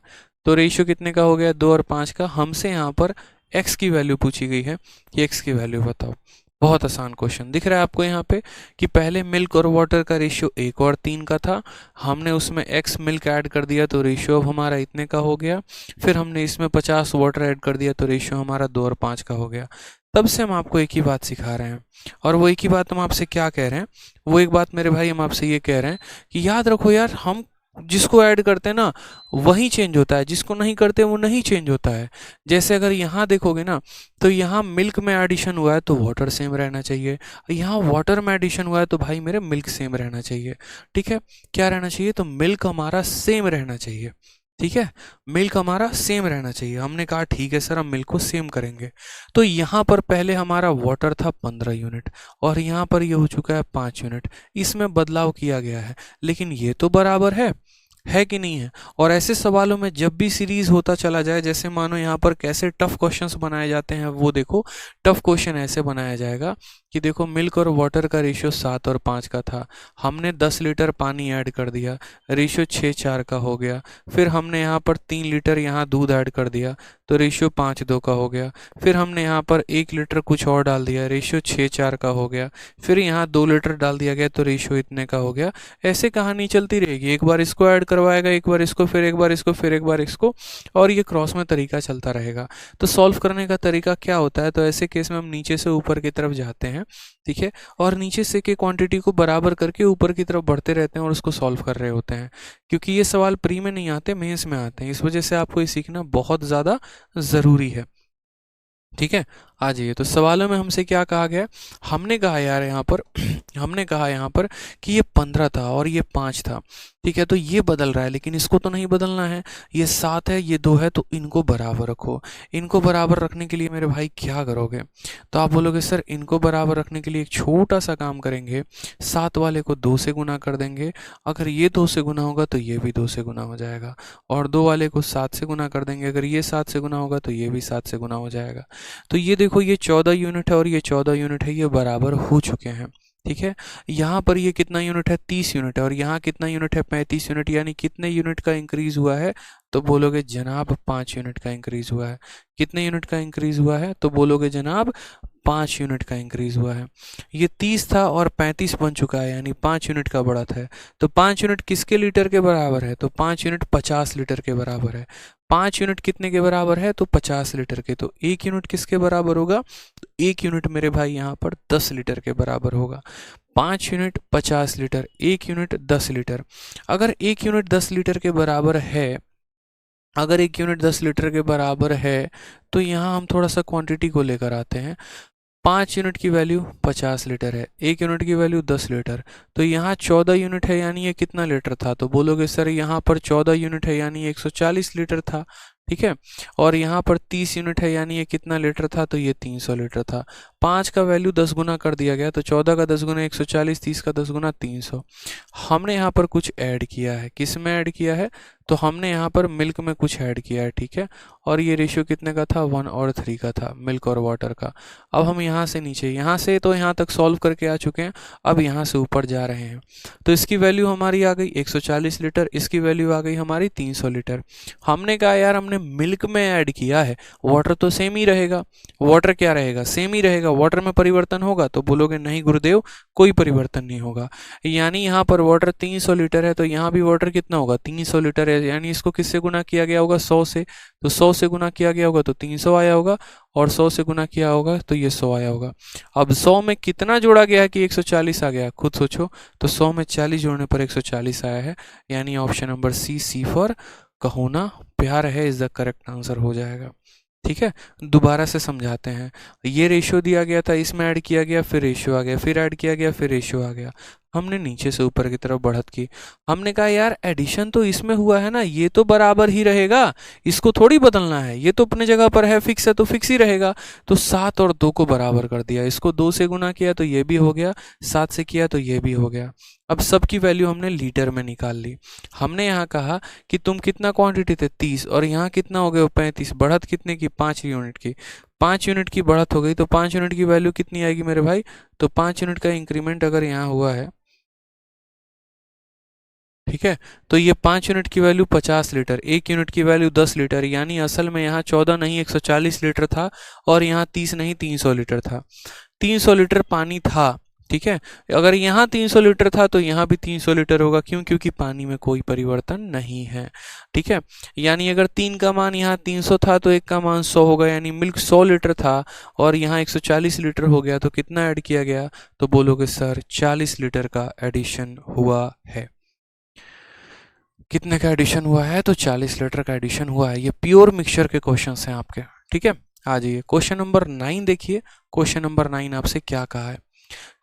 A: तो रेशियो कितने का हो गया, 2 और 5 का। हमसे यहाँ पर x की वैल्यू पूछी गई है कि x की वैल्यू बताओ। बहुत आसान क्वेश्चन दिख रहा है आपको यहाँ पे कि पहले मिल्क और वाटर का रेशियो 1 और 3 का था, हमने उसमें x मिल्क ऐड कर दिया तो रेशियो अब हमारा इतने का हो गया। फिर हमने इसमें 50 वाटर ऐड कर दिया तो रेशियो हमारा 2 और 5 का हो गया। तब से हम आपको एक ही बात सिखा रहे हैं, और वो एक ही बात हम आपसे क्या कह रहे हैं, वो एक बात मेरे भाई हम आपसे ये कह रहे हैं कि याद रखो यार, हम जिसको ऐड करते हैं ना वही चेंज होता है, जिसको नहीं करते वो नहीं चेंज होता है। जैसे अगर यहाँ देखोगे ना, तो यहाँ मिल्क में एडिशन हुआ है तो वाटर सेम रहना चाहिए, यहाँ वाटर में एडिशन हुआ है तो भाई मेरे मिल्क सेम रहना चाहिए। ठीक है, क्या रहना चाहिए, तो मिल्क हमारा सेम रहना चाहिए। ठीक है, मिल्क हमारा सेम रहना चाहिए। हमने कहा ठीक है सर, हम मिल्क को सेम करेंगे। तो यहाँ पर पहले हमारा वाटर था 15 यूनिट और यहाँ पर ये हो चुका है 5 यूनिट। इसमें बदलाव किया गया है, लेकिन ये तो बराबर है कि नहीं है। और ऐसे सवालों में जब भी सीरीज होता चला जाए, जैसे मानो यहाँ पर कैसे टफ क्वेश्चंस बनाए जाते हैं, वो देखो टफ क्वेश्चन ऐसे बनाया जाएगा कि देखो मिल्क और वाटर का रेशियो 7 और 5 का था, हमने 10 लीटर पानी ऐड कर दिया, रेशियो 6:4 का हो गया। फिर हमने यहाँ पर 3 लीटर यहाँ दूध ऐड कर दिया तो रेशियो 5:2 का हो गया। फिर हमने यहाँ पर 1 लीटर कुछ और डाल दिया, रेशियो 6:4 का हो गया। फिर यहाँ 2 लीटर डाल दिया गया तो रेशियो इतने का हो गया। ऐसे कहानी चलती रहेगी, एक बार इसको ऐड करवाएगा, एक बार इसको, फिर एक बार इसको, फिर एक बार इसको, और ये क्रॉस में तरीका चलता रहेगा। तो सॉल्व करने का तरीका क्या होता है, तो ऐसे केस में हम नीचे से ऊपर की तरफ जाते हैं। ठीक है, और नीचे से के क्वांटिटी को बराबर करके ऊपर की तरफ बढ़ते रहते हैं और उसको सॉल्व कर रहे होते हैं, क्योंकि ये सवाल प्री में नहीं आते, मेंस में आते हैं। इस वजह से आपको ये सीखना बहुत ज़्यादा ज़रूरी है। ठीक है, आ जाइए। तो सवालों में हमसे क्या कहा गया, हमने कहा यार यहाँ पर हमने कहा यहाँ पर कि ये 15 था और ये 5 था। ठीक है, तो ये बदल रहा है, लेकिन इसको तो नहीं बदलना है। ये 7 है, ये 2 है, तो इनको बराबर रखो। इनको बराबर रखने के लिए मेरे भाई क्या करोगे, तो आप बोलोगे सर इनको बराबर रखने के लिए एक छोटा सा काम करेंगे, 7 वाले को 2 से गुना कर देंगे। अगर ये 2 से गुना होगा तो ये भी 2 से गुना हो जाएगा, और 2 वाले को 7 से गुना कर देंगे। अगर ये 7 से गुना होगा तो ये भी 7 से गुना हो जाएगा। तो ये देखो, ये 14 यूनिट है और ये 14 यूनिट है, ये बराबर हो चुके हैं। ठीक है, यहाँ पर ये कितना यूनिट है, 30 यूनिट है, और यहाँ कितना यूनिट है, 35 यूनिट। यानी कितने यूनिट का इंक्रीज हुआ है, तो बोलोगे जनाब 5 यूनिट का इंक्रीज हुआ है। कितने यूनिट का इंक्रीज हुआ है, तो बोलोगे जनाब 5 यूनिट का इंक्रीज हुआ है। ये 30 था और 35 बन चुका है, यानी 5 यूनिट का बढ़त है। तो 5 यूनिट किसके लीटर के बराबर है, तो 5 यूनिट 50 लीटर के बराबर है। 5 यूनिट कितने के बराबर है, तो 50 लीटर के। तो 1 यूनिट किसके बराबर होगा, 1 यूनिट मेरे भाई यहाँ पर 10 लीटर के बराबर होगा। 5 यूनिट 50 लीटर, 1 यूनिट 10 लीटर। अगर 1 यूनिट 10 लीटर के बराबर है, अगर 1 यूनिट 10 लीटर के बराबर है, तो यहाँ हम थोड़ा सा क्वांटिटी को लेकर आते हैं। 5 यूनिट की वैल्यू 50 लीटर है, 1 यूनिट की वैल्यू 10 लीटर। तो यहाँ 14 यूनिट है, यानी ये कितना लीटर था, तो बोलोगे सर यहाँ पर 14 यूनिट है, यानी 140 लीटर था। ठीक है, और यहाँ पर 30 यूनिट है, यानी ये कितना लीटर था, तो ये 300 लीटर था। 5 का वैल्यू 10 गुना कर दिया गया, तो 14 का 10 गुना 140, 30 का 10 गुना 300। हमने यहाँ पर कुछ ऐड किया है, किस में ऐड किया है, तो हमने यहाँ पर मिल्क में कुछ ऐड किया है, ठीक है। और ये रेशियो कितने का था, 1 और 3 का था, मिल्क और वाटर का। अब हम यहाँ से नीचे, यहाँ से तो यहाँ तक सॉल्व करके आ चुके हैं, अब यहाँ से ऊपर जा रहे हैं। तो इसकी वैल्यू हमारी आ गई 140 लीटर, इसकी वैल्यू आ गई हमारी 300 लीटर। हमने कहा यार हमने मिल्क में ऐड किया है, वाटर तो सेम ही रहेगा। वाटर क्या रहेगा, सेम ही रहेगा, वाटर में परिवर्तन होगा? तो बोलोगे नहीं गुरुदेव, कोई परिवर्तन नहीं होगा। यानी यहाँ पर वाटर 300 लीटर है, तो यहाँ भी वाटर कितना होगा, 300 लीटर है। यानी इसको किससे गुना किया गया होगा, 100 से। तो 100 से गुना किया गया होगा तो 300 आया होगा, और 100 से गुना किया होगा तो ये 100 आया होगा। अब 100 में कितना जोड़ा गया है कि 140 आ गया, खुद सोचो। तो 100 में 40 जोड़ने पर 140 आया है। यानी ऑप्शन नंबर सी फॉर कहोना प्यार है इज द करेक्ट आंसर हो जाएगा। ठीक है, दोबारा से समझाते हैं। ये रेशियो दिया गया था, इसमें ऐड किया गया, फिर रेशियो आ गया, फिर ऐड किया गया, फिर रेशियो आ गया। हमने नीचे से ऊपर की तरफ बढ़त की। हमने कहा यार एडिशन तो इसमें हुआ है ना, ये तो बराबर ही रहेगा, इसको थोड़ी बदलना है, ये तो अपने जगह पर है, फिक्स है तो फिक्स ही रहेगा। तो 7 और 2 को बराबर कर दिया, इसको 2 से गुना किया तो ये भी हो गया, 7 से किया तो ये भी हो गया। अब सबकी वैल्यू हमने लीटर में निकाल ली। हमने यहाँ कहा कि तुम कितना क्वांटिटी थे 30, और यहाँ कितना हो गया 35, बढ़त कितने की, 5 यूनिट की। 5 यूनिट की बढ़त हो गई, तो 5 यूनिट की वैल्यू कितनी आएगी मेरे भाई, तो 5 यूनिट का इंक्रीमेंट अगर यहाँ हुआ है, ठीक है, तो ये 5 यूनिट की वैल्यू 50 लीटर, 1 यूनिट की वैल्यू 10 लीटर। यानी असल में यहाँ 14 नहीं 140 लीटर था, और यहाँ 30 नहीं 300 लीटर था। 300 लीटर पानी था, ठीक है। अगर यहाँ 300 लीटर था तो यहाँ भी 300 लीटर होगा, क्यों, क्योंकि पानी में कोई परिवर्तन नहीं है, ठीक है। यानी अगर 3 का मान यहाँ 300 था तो 1 का मान 100 होगा, यानी मिल्क 100 लीटर था और यहाँ 140 लीटर हो गया, तो कितना ऐड किया गया, तो बोलोगे सर 40 लीटर का एडिशन हुआ है। कितने का एडिशन हुआ है, तो 40 लीटर का एडिशन हुआ है। ये प्योर मिक्सचर के क्वेश्चंस हैं आपके, ठीक है। आ जाइए क्वेश्चन नंबर 9 देखिए। क्वेश्चन नंबर 9 आपसे क्या कहा है,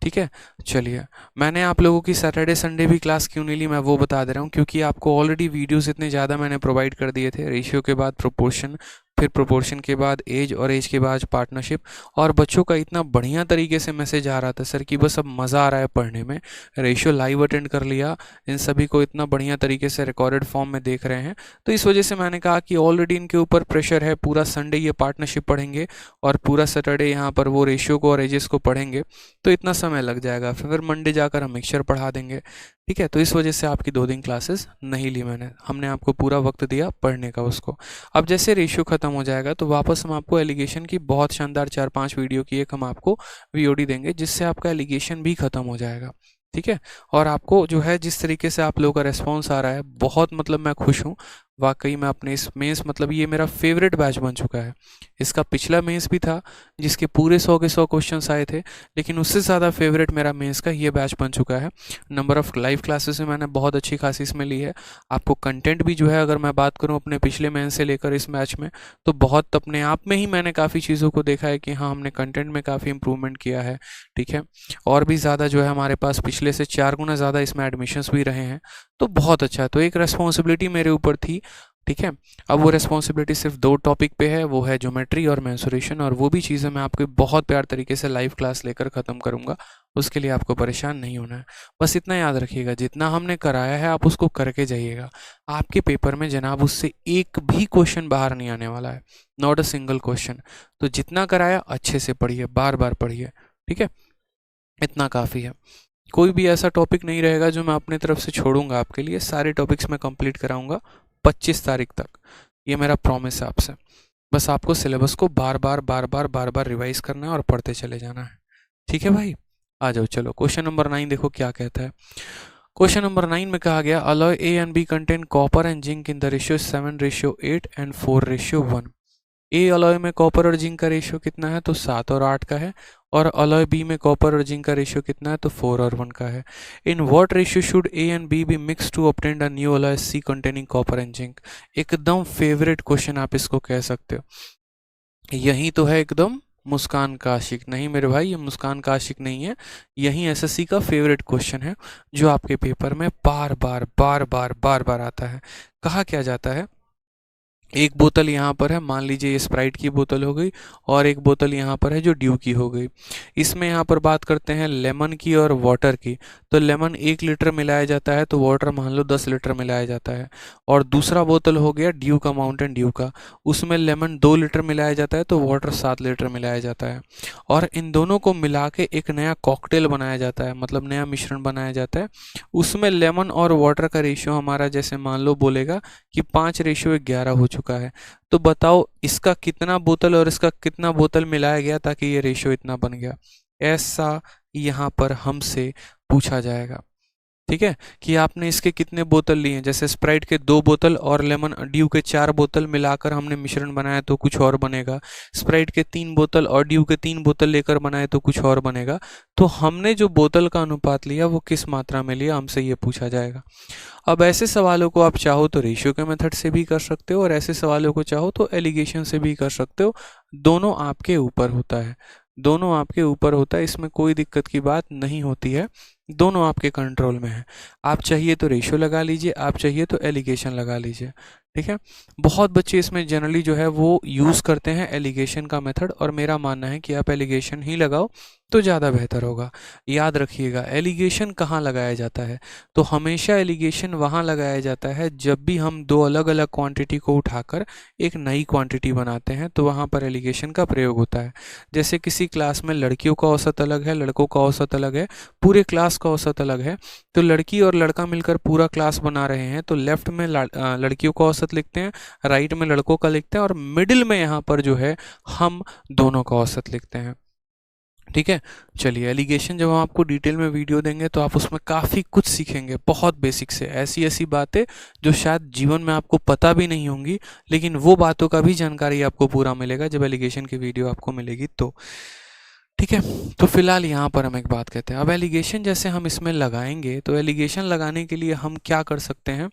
A: ठीक है। चलिए, मैंने आप लोगों की सैटरडे संडे भी क्लास क्यों नहीं ली, मैं वो बता दे रहा हूँ। क्योंकि आपको ऑलरेडी वीडियोस इतने ज़्यादा मैंने प्रोवाइड कर दिए थे, रेशियो के बाद प्रोपोर्शन, फिर प्रोपोर्शन के बाद एज, और एज के बाद पार्टनरशिप। और बच्चों का इतना बढ़िया तरीके से मैसेज आ रहा था सर कि बस अब मज़ा आ रहा है पढ़ने में। रेशियो लाइव अटेंड कर लिया, इन सभी को इतना बढ़िया तरीके से रिकॉर्डेड फॉर्म में देख रहे हैं। तो इस वजह से मैंने कहा कि ऑलरेडी इनके ऊपर प्रेशर है, पूरा संडे ये पार्टनरशिप पढ़ेंगे और पूरा सैटरडे यहाँ पर वो रेशियो को और एजेस को पढ़ेंगे, तो इतना समय लग जाएगा। फिर मंडे जाकर हम मिक्सचर पढ़ा देंगे, ठीक है। तो इस वजह से आपकी 2 दिन क्लासेस नहीं ली मैंने, हमने आपको पूरा वक्त दिया पढ़ने का उसको। अब जैसे रेशियो ख़त्म हो जाएगा तो वापस हम आपको एलिगेशन की बहुत शानदार 4-5 वीडियो की एक हम आपको वीओडी देंगे, जिससे आपका एलिगेशन भी ख़त्म हो जाएगा, ठीक है। और आपको जो है जिस तरीके से आप लोगों का रेस्पॉन्स आ रहा है, बहुत मतलब मैं खुश हूँ वाकई में अपने इस मेंस, मतलब ये मेरा फेवरेट बैच बन चुका है। इसका पिछला मेंस भी था जिसके पूरे 100 के 100 क्वेश्चंस आए थे, लेकिन उससे ज़्यादा फेवरेट मेरा मेंस का ये बैच बन चुका है। नंबर ऑफ़ लाइव क्लासेस में मैंने बहुत अच्छी खासी इसमें ली है। आपको कंटेंट भी जो है, अगर मैं बात करूँ अपने पिछले मेंस से लेकर इस बैच में, तो बहुत अपने आप में ही मैंने काफ़ी चीज़ों को देखा है कि हाँ, हमने कंटेंट में काफ़ी इंप्रूवमेंट किया है, ठीक है। और भी ज़्यादा जो है हमारे पास पिछले से 4 गुना ज़्यादा इसमें एडमिशन्स भी रहे हैं, तो बहुत अच्छा है। तो एक रेस्पॉन्सिबिलिटी मेरे ऊपर थी, ठीक है। अब वो रेस्पॉन्सिबिलिटी सिर्फ 2 टॉपिक पे है, वो है ज्योमेट्री और मेंसुरेशन, और वो भी चीज़ें मैं आपको बहुत प्यार तरीके से लाइव क्लास लेकर ख़त्म करूँगा। उसके लिए आपको परेशान नहीं होना है। बस इतना याद रखिएगा, जितना हमने कराया है आप उसको करके जाइएगा। आपके पेपर में जनाब उससे एक भी क्वेश्चन बाहर नहीं आने वाला है, नॉट अ सिंगल क्वेश्चन। तो जितना कराया अच्छे से पढ़िए, बार बार पढ़िए, ठीक है। इतना काफ़ी है। कोई भी ऐसा टॉपिक नहीं रहेगा जो मैं अपने तरफ से छोड़ूंगा आपके लिए, सारे टॉपिक्स मैं कंप्लीट कराऊंगा 25 तारीख तक। ये मेरा प्रॉमिस है आपसे। बस आपको सिलेबस को बार बार रिवाइज करना है और पढ़ते चले जाना है, ठीक है भाई। आ जाओ, चलो क्वेश्चन नंबर 9 देखो क्या कहता है। क्वेश्चन नंबर 9 में कहा गया alloy A and B contain copper and zinc in the ratio 7:8 and 4:1। A alloy में कॉपर और जिंक का रेशियो कितना है, तो 7 और 8 का है। और अलॉय बी में कॉपर और जिंक का रेशियो कितना है, तो 4 और 1 का है। In what ratio should A and B be mix to obtain a new alloy C containing copper and zinc. एकदम फेवरेट क्वेश्चन आप इसको कह सकते हो। यही तो है एकदम मुस्कान का आशिक। नहीं मेरे भाई, ये मुस्कान का आशिक नहीं है, यही एसएससी का फेवरेट क्वेश्चन है जो आपके पेपर में बार बार आता है। कहा क्या जाता है एक बोतल यहाँ पर है, मान लीजिए ये स्प्राइट की बोतल हो गई, और एक बोतल यहाँ पर है जो ड्यू की हो गई। इसमें यहाँ पर बात करते हैं लेमन की और वाटर की। तो लेमन 1 लीटर मिलाया जाता है, तो वाटर मान लो 10 लीटर मिलाया जाता है। और दूसरा बोतल हो गया ड्यू का, माउंटेन ड्यू का, उसमें लेमन 2 लीटर मिलाया जाता है, तो वाटर 7 लीटर मिलाया जाता है। और इन दोनों को मिला के एक नया कॉकटेल बनाया जाता है, मतलब नया मिश्रण बनाया जाता है। उसमें लेमन और वाटर का रेशियो हमारा जैसे मान लो बोलेगा कि 5:11 हो चुका है। तो बताओ इसका कितना बोतल और इसका कितना बोतल मिलाया गया ताकि ये रेशियो इतना बन गया। ऐसा यहाँ पर हमसे पूछा जाएगा। ठीक है, कि आपने इसके कितने बोतल लिए, जैसे स्प्राइट के 2 बोतल और लेमन ड्यू के 4 बोतल मिलाकर हमने मिश्रण बनाया तो कुछ और बनेगा। स्प्राइट के 3 बोतल और ड्यू के 3 बोतल लेकर बनाए तो कुछ और बनेगा। तो हमने जो बोतल का अनुपात लिया वो किस मात्रा में लिया, हमसे ये पूछा जाएगा। अब ऐसे सवालों को आप चाहो तो रेशियो के मेथड से भी कर सकते हो, और ऐसे सवालों को चाहो तो एलिगेशन से भी कर सकते हो। दोनों आपके ऊपर होता है, दोनों आपके ऊपर होता है, इसमें कोई दिक्कत की बात नहीं होती है। दोनों आपके कंट्रोल में है। आप चाहिए तो रेशियो लगा लीजिए, आप चाहिए तो एलिगेशन लगा लीजिए। ठीक है, बहुत बच्चे इसमें जनरली जो है वो यूज़ करते हैं एलिगेशन का मेथड, और मेरा मानना है कि आप एलिगेशन ही लगाओ तो ज़्यादा बेहतर होगा। याद रखिएगा, एलिगेशन कहाँ लगाया जाता है, तो हमेशा एलिगेशन वहाँ लगाया जाता है जब भी हम दो अलग अलग क्वांटिटी को उठाकर एक नई क्वांटिटी बनाते हैं, तो वहाँ पर एलिगेशन का प्रयोग होता है। जैसे किसी क्लास में लड़कियों का औसत अलग है, लड़कों का औसत अलग है, पूरे क्लास का औसत अलग है। तो लड़की और लड़का मिलकर पूरा क्लास बना रहे हैं, तो लेफ्ट में लड़कियों का औसत लिखते हैं, राइट में लड़कों का लिखते हैं, और मिडिल में यहाँ पर जो है हम दोनों का औसत लिखते हैं। ठीक है, चलिए एलिगेशन जब हम आपको डिटेल में वीडियो देंगे तो आप उसमें काफ़ी कुछ सीखेंगे, बहुत बेसिक से ऐसी ऐसी बातें जो शायद जीवन में आपको पता भी नहीं होंगी, लेकिन वो बातों का भी जानकारी आपको पूरा मिलेगा जब एलिगेशन की वीडियो आपको मिलेगी तो। ठीक है, तो फिलहाल यहाँ पर हम एक बात कहते हैं, अब एलिगेशन जैसे हम इसमें लगाएंगे, तो एलिगेशन लगाने के लिए हम क्या कर सकते हैं,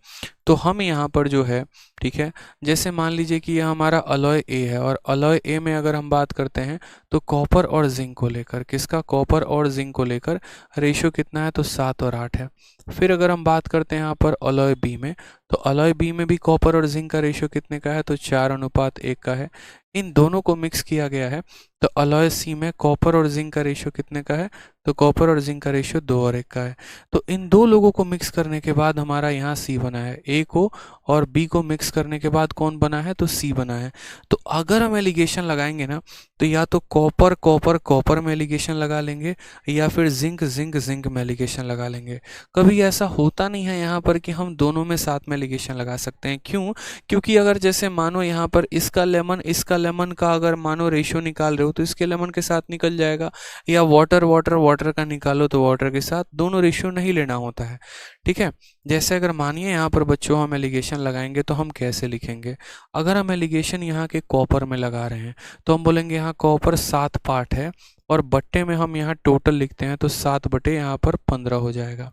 A: तो हम यहाँ पर जो है, ठीक है, जैसे मान लीजिए कि यह हमारा अलॉय ए है, और अलॉय ए में अगर हम बात करते हैं तो कॉपर और जिंक को लेकर, किसका, कॉपर और जिंक को लेकर रेशियो कितना है, तो 7 और 8 है। फिर अगर हम बात करते हैं यहाँ पर अलॉय बी में, तो अलॉय बी में भी कॉपर और जिंक का रेशियो कितने का है, तो 4:1 का है। इन दोनों को मिक्स किया गया है, तो अलॉय सी में कॉपर और जिंक का रेशियो कितने का है, तो कॉपर और जिंक का रेशियो 2:1 का है। तो इन दो लोगों को मिक्स करने के बाद हमारा यहाँ सी बना है, ए को और बी को मिक्स करने के बाद कौन बना है, तो सी बना है। तो अगर हम एलिगेशन लगाएंगे ना, तो या तो कॉपर कॉपर कॉपर में एलिगेशन लगा लेंगे, या फिर जिंक जिंक जिंक में एलिगेशन लगा लेंगे। कभी ऐसा होता नहीं है यहाँ पर कि हम दोनों में साथ में एलिगेशन लगा सकते हैं। क्यों, क्योंकि अगर जैसे मानो यहाँ पर इसका लेमन का अगर मानो रेशियो निकाल रहे हो तो इसके लेमन के साथ निकल जाएगा, या वाटर वाटर वाटर का निकालो तो वाटर के साथ, दोनों रेशियो नहीं लेना होता है। ठीक है, जैसे अगर मानिए यहाँ पर बच्चों हम एलिगेशन लगाएंगे तो हम कैसे लिखेंगे, अगर हम एलिगेशन यहाँ के कॉपर में लगा रहे हैं तो हम बोलेंगे यहाँ कॉपर 7 पार्ट है, और बट्टे में हम यहाँ टोटल लिखते हैं तो 7 बटे यहाँ पर 15 हो जाएगा।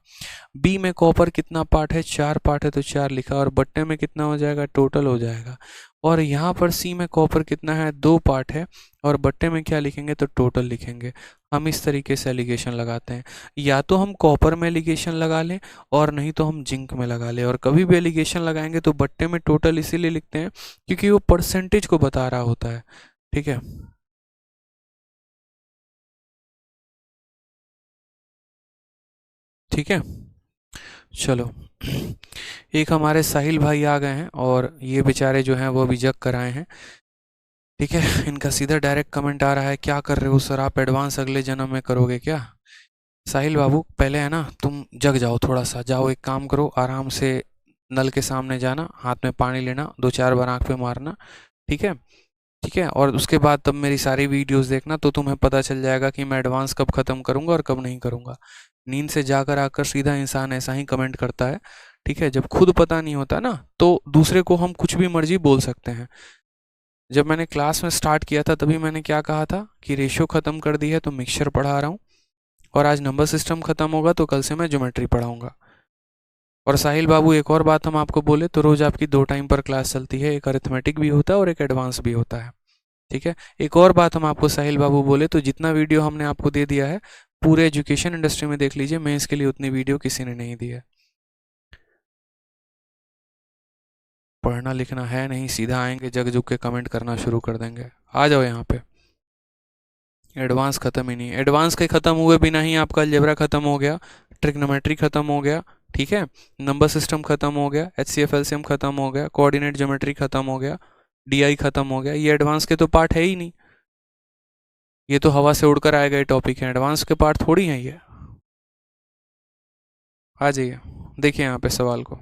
A: बी में कॉपर कितना पार्ट है, 4 पार्ट है, तो 4 लिखा, और बट्टे में कितना हो जाएगा, टोटल हो जाएगा। और यहाँ पर सी में कॉपर कितना है, 2 पार्ट है, और बट्टे में क्या लिखेंगे, तो टोटल लिखेंगे। हम इस तरीके से एलिगेशन लगाते हैं, या तो हम कॉपर में एलिगेशन लगा लें और नहीं तो हम जिंक में लगा लें। और कभी भी एलिगेशन लगाएंगे तो बट्टे में टोटल इसीलिए लिखते हैं क्योंकि वो परसेंटेज को बता रहा होता है। ठीक है, ठीक है, चलो एक हमारे साहिल भाई आ गए हैं, और ये बेचारे जो हैं वो अभी जग कर आए हैं। ठीक है, इनका सीधा डायरेक्ट कमेंट आ रहा है, क्या कर रहे हो सर आप, एडवांस अगले जन्म में करोगे क्या। साहिल बाबू पहले है ना तुम जग जाओ, थोड़ा सा जाओ, एक काम करो, आराम से नल के सामने जाना, हाथ में पानी लेना, 2-4 बार आंख पे मारना। ठीक है, ठीक है, और उसके बाद तब मेरी सारी वीडियोस देखना, तो तुम्हें पता चल जाएगा कि मैं एडवांस कब ख़त्म करूँगा और कब नहीं करूँगा। नींद से जाकर आकर सीधा इंसान ऐसा ही कमेंट करता है। ठीक है, जब खुद पता नहीं होता ना तो दूसरे को हम कुछ भी मर्जी बोल सकते हैं। जब मैंने क्लास में स्टार्ट किया था तभी मैंने क्या कहा था कि रेशियो ख़त्म कर दी है तो मिक्सचर पढ़ा रहा हूँ, और आज नंबर सिस्टम ख़त्म होगा तो कल से मैं ज्योमेट्री पढ़ाऊँगा। और साहिल बाबू एक और बात हम आपको बोले तो रोज़ आपकी 2 टाइम पर क्लास चलती है, एक अरिथमेटिक भी होता है और एक एडवांस भी होता है। ठीक है, एक और बात हम आपको साहिल बाबू बोले तो जितना वीडियो हमने आपको दे दिया है पूरे एजुकेशन इंडस्ट्री में देख लीजिए, मैं इसके लिए उतनी वीडियो किसी ने नहीं दी है। पढ़ना लिखना है नहीं, सीधा आएंगे जग जुग के कमेंट करना शुरू कर देंगे। आ जाओ यहाँ पे। एडवांस खत्म ही नहीं, एडवांस के खत्म हुए बिना ही आपका अलजेब्रा खत्म हो गया, ट्रिग्नोमेट्री खत्म हो गया, ठीक है, नंबर सिस्टम खत्म हो गया, HCF LCM खत्म हो गया, कोऑर्डिनेट ज्योमेट्री खत्म हो गया, DI खत्म हो गया। ये एडवांस के तो पार्ट है ही नहीं, ये तो हवा से उड़कर आए गए टॉपिक है, एडवांस के पार्ट थोड़ी हैं ये। आ जाइए, देखिए यहाँ पे सवाल को।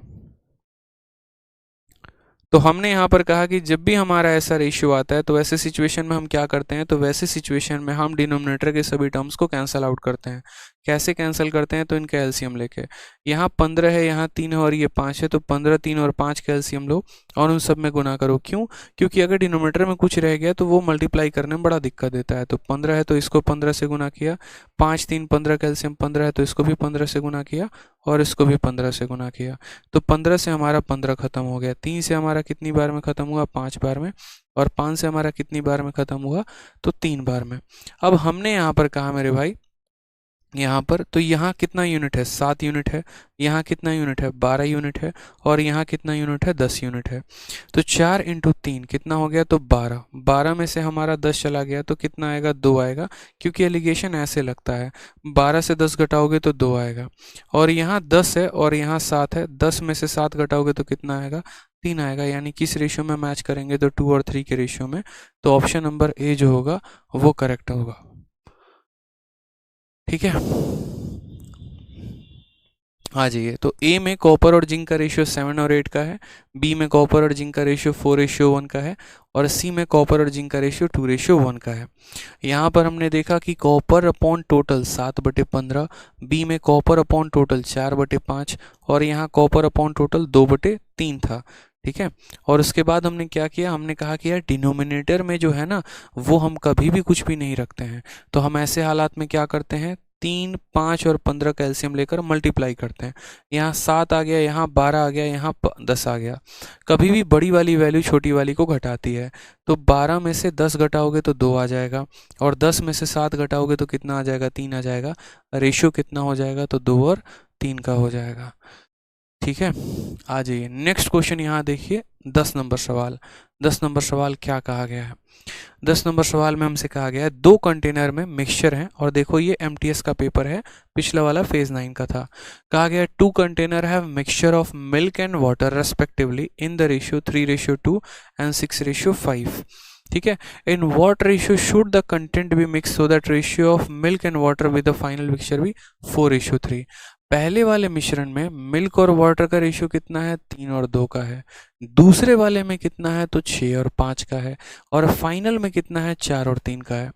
A: तो हमने यहाँ पर कहा कि जब भी हमारा ऐसा रेशियो आता है तो वैसे सिचुएशन में हम क्या करते हैं, तो वैसे सिचुएशन में हम डिनोमिनेटर के सभी टर्म्स को कैंसिल आउट करते हैं। कैसे कैंसिल करते हैं, तो इनका एलसीएम लेके, यहाँ 15 है, यहाँ 3 है और ये 5 है, तो 15, 3 और 5 का एलसीएम लो और उन सब में गुना करो। क्यों? क्योंकि अगर डिनोमिनेटर में कुछ रह गया तो वो मल्टीप्लाई करने में बड़ा दिक्कत देता है। तो 15 है तो इसको 15 से गुना किया, 5, 3, 15 का एलसीएम 15 है तो इसको भी 15 से गुना किया और इसको भी 15 से गुना किया। तो 15 से हमारा 15 खत्म हो गया, 3 से हमारा कितनी बार में खत्म हुआ, 5 बार में, और 5 से हमारा कितनी बार में खत्म हुआ, तो 3 बार में। अब हमने यहाँ पर कहा मेरे भाई, यहाँ पर तो यहाँ कितना यूनिट है, 7 यूनिट है, यहाँ कितना यूनिट है, 12 यूनिट है, और यहाँ कितना यूनिट है, 10 यूनिट है। तो 4 इंटू 3 कितना हो गया, तो 12, 12 में से हमारा 10 चला गया तो कितना आएगा, 2 आएगा, क्योंकि एलिगेशन ऐसे लगता है, 12 से 10 घटाओगे तो 2 आएगा, और यहाँ 10 है और यहाँ 7 है, 10 में से 7 घटाओगे तो कितना आएगा, 3 आएगा। यानी किस रेशियो में मैच करेंगे, तो 2 और 3 के रेशियो में। तो ऑप्शन नंबर ए जो होगा वो करेक्ट होगा, ठीक है। आ जाइए, तो ए में कॉपर और जिंक का रेशियो 7 और 8 का है, बी में कॉपर और जिंक का रेशियो 4:1 का है, और सी में कॉपर और जिंक का रेशियो 2:1 का है। यहाँ पर हमने देखा कि कॉपर अपॉन टोटल 7/15, बी में कॉपर अपॉन टोटल 4/5, और यहाँ कॉपर अपॉन टोटल 2/3 था, ठीक है। और उसके बाद हमने क्या किया, हमने कहा कि यार डिनोमिनेटर में जो है ना वो हम कभी भी कुछ भी नहीं रखते हैं, तो हम ऐसे हालात में क्या करते हैं, 3, 5 और 15 का एलसीएम लेकर मल्टीप्लाई करते हैं। यहाँ 7 आ गया, यहाँ 12 आ गया, यहाँ 10 आ गया। कभी भी बड़ी वाली वैल्यू छोटी वाली को घटाती है, तो 12 में से 10 घटाओगे तो 2 आ जाएगा, और 10 में से 7 घटाओगे तो कितना आ जाएगा, 3 आ जाएगा। रेशियो कितना हो जाएगा, तो 2 और 3 का हो जाएगा, ठीक है। आ जाइए नेक्स्ट क्वेश्चन, यहाँ देखिए 10 नंबर सवाल। 10 नंबर सवाल क्या कहा गया है, 10 नंबर सवाल में हमसे कहा गया है 2 कंटेनर में मिक्सचर है, और देखो ये एमटीएस का पेपर है, पिछला वाला फेज 9 का था। कहा गया 2 container have mixture of milk and water respectively in the ratio 3:2 and 6:5, ठीक है। In what ratio should the content be mix so that ratio of milk and water with the final mixture be 4:3। पहले वाले मिश्रण में milk और water का ratio कितना है, 3 और 2 का है, दूसरे वाले में कितना है, तो 6 और 5 का है, और फाइनल में कितना है, 4 और 3 का है।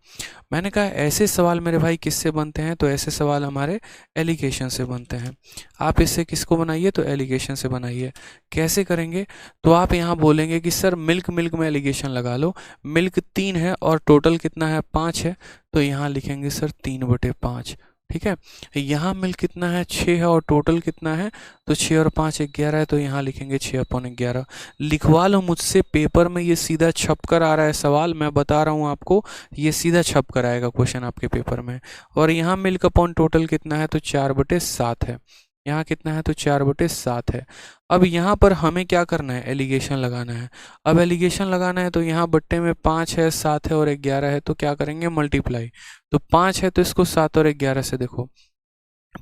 A: मैंने कहा ऐसे सवाल मेरे भाई किससे बनते हैं, तो ऐसे सवाल हमारे एलिगेशन से बनते हैं। आप इससे किसको बनाइए, तो एलिगेशन से बनाइए। कैसे करेंगे, तो आप यहाँ बोलेंगे कि सर मिल्क मिल्क में एलिगेशन लगा लो, मिल्क 3 है और टोटल कितना है, 5 है, तो यहाँ लिखेंगे सर 3/5, ठीक है। यहाँ मिल्क कितना है, 6 है, और टोटल कितना है, तो 6 और 5 11 है, तो यहाँ लिखेंगे 6/11। लिखवा लो मुझसे, पेपर में ये सीधा छप कर आ रहा है सवाल, मैं बता रहा हूँ आपको, ये सीधा छप कर आएगा क्वेश्चन आपके पेपर में। और यहाँ मिल्क अपॉन टोटल कितना है, तो 4/7 है, यहाँ कितना है, तो 4/7 है। अब यहाँ पर हमें क्या करना है, एलिगेशन लगाना है। अब एलिगेशन लगाना है तो यहाँ बट्टे में 5 है, 7 है और 11 है, तो क्या करेंगे, मल्टीप्लाई। तो 5 है तो इसको 7 और 11 से देखो,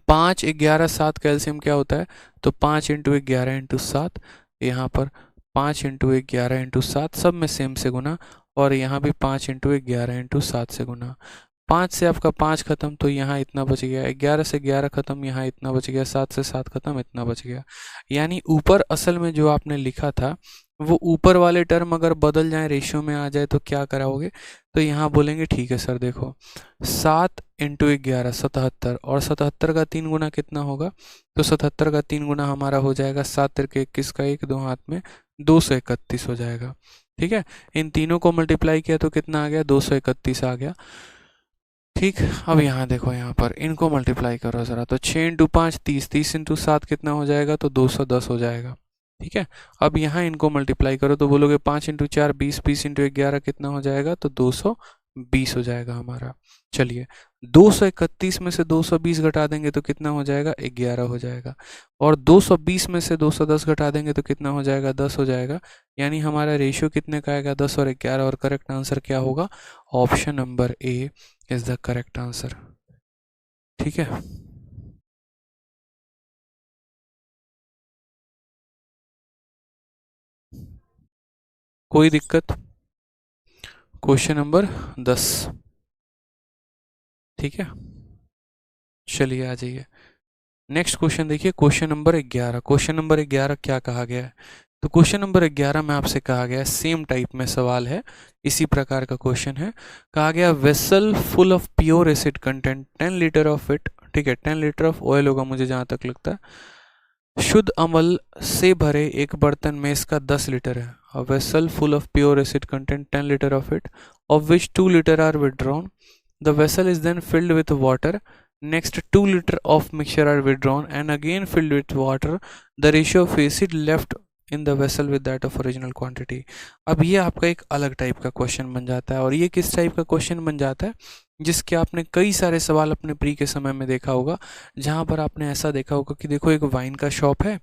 A: 5, 11, 7 का एलसीएम क्या होता है, तो 5 × 11 × 7, यहाँ पर 5 × 11 × 7 सब में सेम से गुना, और यहाँ भी 5 × 11 × 7 से गुना। 5 से आपका 5 खत्म, तो यहाँ इतना बच गया, 11 से 11 खत्म, यहाँ इतना बच गया, 7 से 7 खत्म, इतना बच गया। यानी ऊपर असल में जो आपने लिखा था वो ऊपर वाले टर्म अगर बदल जाए, रेशियो में आ जाए, तो क्या कराओगे, तो यहाँ बोलेंगे ठीक है सर, देखो 7 × 11 77, और 77 का 3 गुना कितना होगा, तो 77 का 3 गुना हमारा हो जाएगा 7 × 21 का 1, 2 हाथ में 231 हो जाएगा, ठीक है। इन तीनों को मल्टीप्लाई किया तो कितना आ गया, 231 आ गया, ठीक। अब यहाँ देखो, यहाँ पर इनको मल्टीप्लाई करो ज़रा, तो 6 × 5 30, 30 × 7 कितना हो जाएगा, तो 210 हो जाएगा, ठीक है। अब यहाँ इनको मल्टीप्लाई करो तो बोलोगे 5 × 4 20, 20 × 11 कितना हो जाएगा, तो 20 हो जाएगा हमारा। चलिए 231 में से 220 घटा देंगे तो कितना हो जाएगा, 11 हो जाएगा। और 220 में से 210 घटा देंगे तो कितना हो जाएगा, 10 हो जाएगा। यानी हमारा रेशियो कितने का आएगा, 10 और 11। और करेक्ट आंसर क्या होगा, option number A is the correct answer. ठीक है, कोई दिक्कत। Question number 10। ठीक है, चलिए आ जाइए नेक्स्ट क्वेश्चन देखिए, क्वेश्चन नंबर 11। क्वेश्चन नंबर 11 क्या कहा गया है, तो क्वेश्चन नंबर 11 में आपसे कहा गया है, सेम टाइप में सवाल है, इसी प्रकार का क्वेश्चन है। कहा गया vessel full of pure acid content 10 litre of it, ठीक है 10 लीटर ऑफ ऑयल होगा मुझे जहां तक लगता है, शुद्ध अम्ल से भरे एक बर्तन में इसका 10 लीटर है। A vessel full of pure acid content 10 litre of it, of which 2 litre are withdrawn. The vessel is then filled with water. Next 2 liter of mixture are withdrawn and again filled with water. The ratio of acid left in the vessel with that of original quantity. अब ये आपका एक अलग type का question बन जाता है। और ये किस टाइप का क्वेश्चन बन जाता है, जिसके आपने कई सारे सवाल अपने प्री के समय में देखा होगा, जहाँ पर आपने ऐसा देखा होगा कि देखो एक वाइन का शॉप है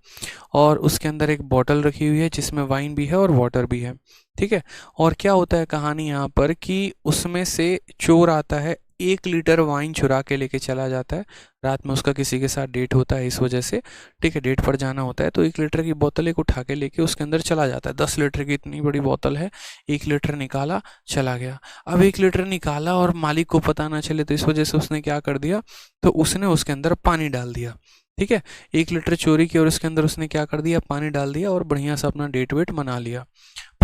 A: और उसके अंदर एक बॉटल रखी हुई है जिसमें वाइन भी है और वाटर भी है। ठीक है, और क्या होता है कहानी यहाँ पर कि उसमें से चोर आता है, 1 लीटर वाइन चुरा के लेके चला जाता है। रात में उसका किसी के साथ डेट होता है इस वजह से, ठीक है डेट पर जाना होता है, तो 1 लीटर की बोतल एक उठा के लेके उसके अंदर चला जाता है। 10 लीटर की इतनी बड़ी बोतल है, 1 लीटर निकाला चला गया। अब 1 लीटर निकाला और मालिक को पता ना चले, तो इस वजह से उसने क्या कर दिया, तो उसने उसके अंदर पानी डाल दिया। ठीक है, 1 लीटर चोरी की और उसके अंदर उसने क्या कर दिया, पानी डाल दिया और बढ़िया से अपना डेट वेट मना लिया।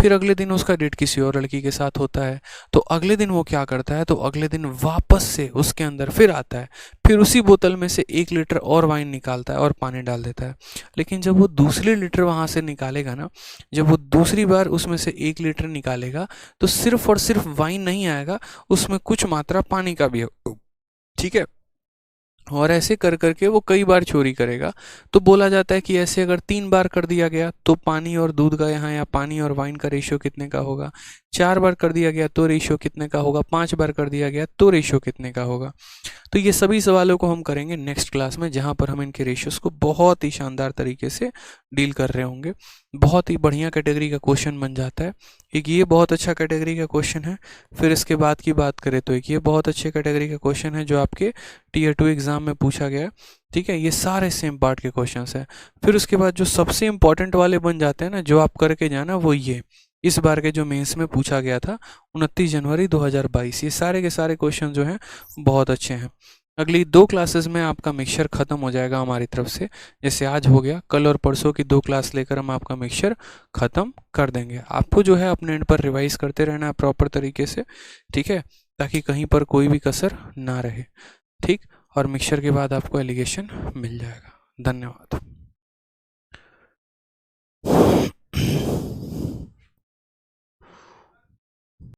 A: फिर अगले दिन उसका डेट किसी और लड़की के साथ होता है, तो अगले दिन वो क्या करता है, तो अगले दिन वापस से उसके अंदर फिर आता है, फिर उसी बोतल में से 1 लीटर और वाइन निकालता है और पानी डाल देता है। लेकिन जब वो दूसरी लीटर वहाँ से निकालेगा ना, जब वो दूसरी बार उसमें से 1 लीटर निकालेगा, तो सिर्फ और सिर्फ वाइन नहीं आएगा, उसमें कुछ मात्रा पानी का भी है। ठीक है, और ऐसे कर करके वो कई बार चोरी करेगा। तो बोला जाता है कि ऐसे अगर 3 बार कर दिया गया तो पानी और दूध का यहाँ या पानी और वाइन का रेशियो कितने का होगा, 4 बार कर दिया गया तो रेशियो कितने का होगा, 5 बार कर दिया गया तो रेशियो कितने का होगा। तो ये सभी सवालों को हम करेंगे नेक्स्ट क्लास में, जहाँ पर हम इनके रेशियोज को बहुत ही शानदार तरीके से डील कर रहे होंगे। बहुत ही बढ़िया कैटेगरी का क्वेश्चन बन जाता है। एक ये बहुत अच्छा कैटेगरी का क्वेश्चन है। फिर इसके बाद की बात करें तो एक ये बहुत अच्छे कैटेगरी का क्वेश्चन है जो आपके टीयर 2 एग्जाम में पूछा गया। ठीक है, ये सारे सेम पार्ट के क्वेश्चन हैं। फिर उसके बाद जो सबसे इंपॉर्टेंट वाले बन जाते हैं ना, जो आप करके जाना, वो ये इस बार के जो मेंस में पूछा गया था 29 जनवरी 2022, ये सारे के सारे क्वेश्चन जो हैं बहुत अच्छे हैं। अगली 2 क्लासेस में आपका मिक्सचर ख़त्म हो जाएगा हमारी तरफ से, जैसे आज हो गया, कल और परसों की 2 क्लास लेकर हम आपका मिक्सचर ख़त्म कर देंगे। आपको जो है अपने एंड पर रिवाइज करते रहना है प्रॉपर तरीके से, ठीक है, ताकि कहीं पर कोई भी कसर ना रहे। ठीक, और मिक्सचर के बाद आपको एलिगेशन मिल जाएगा। धन्यवाद।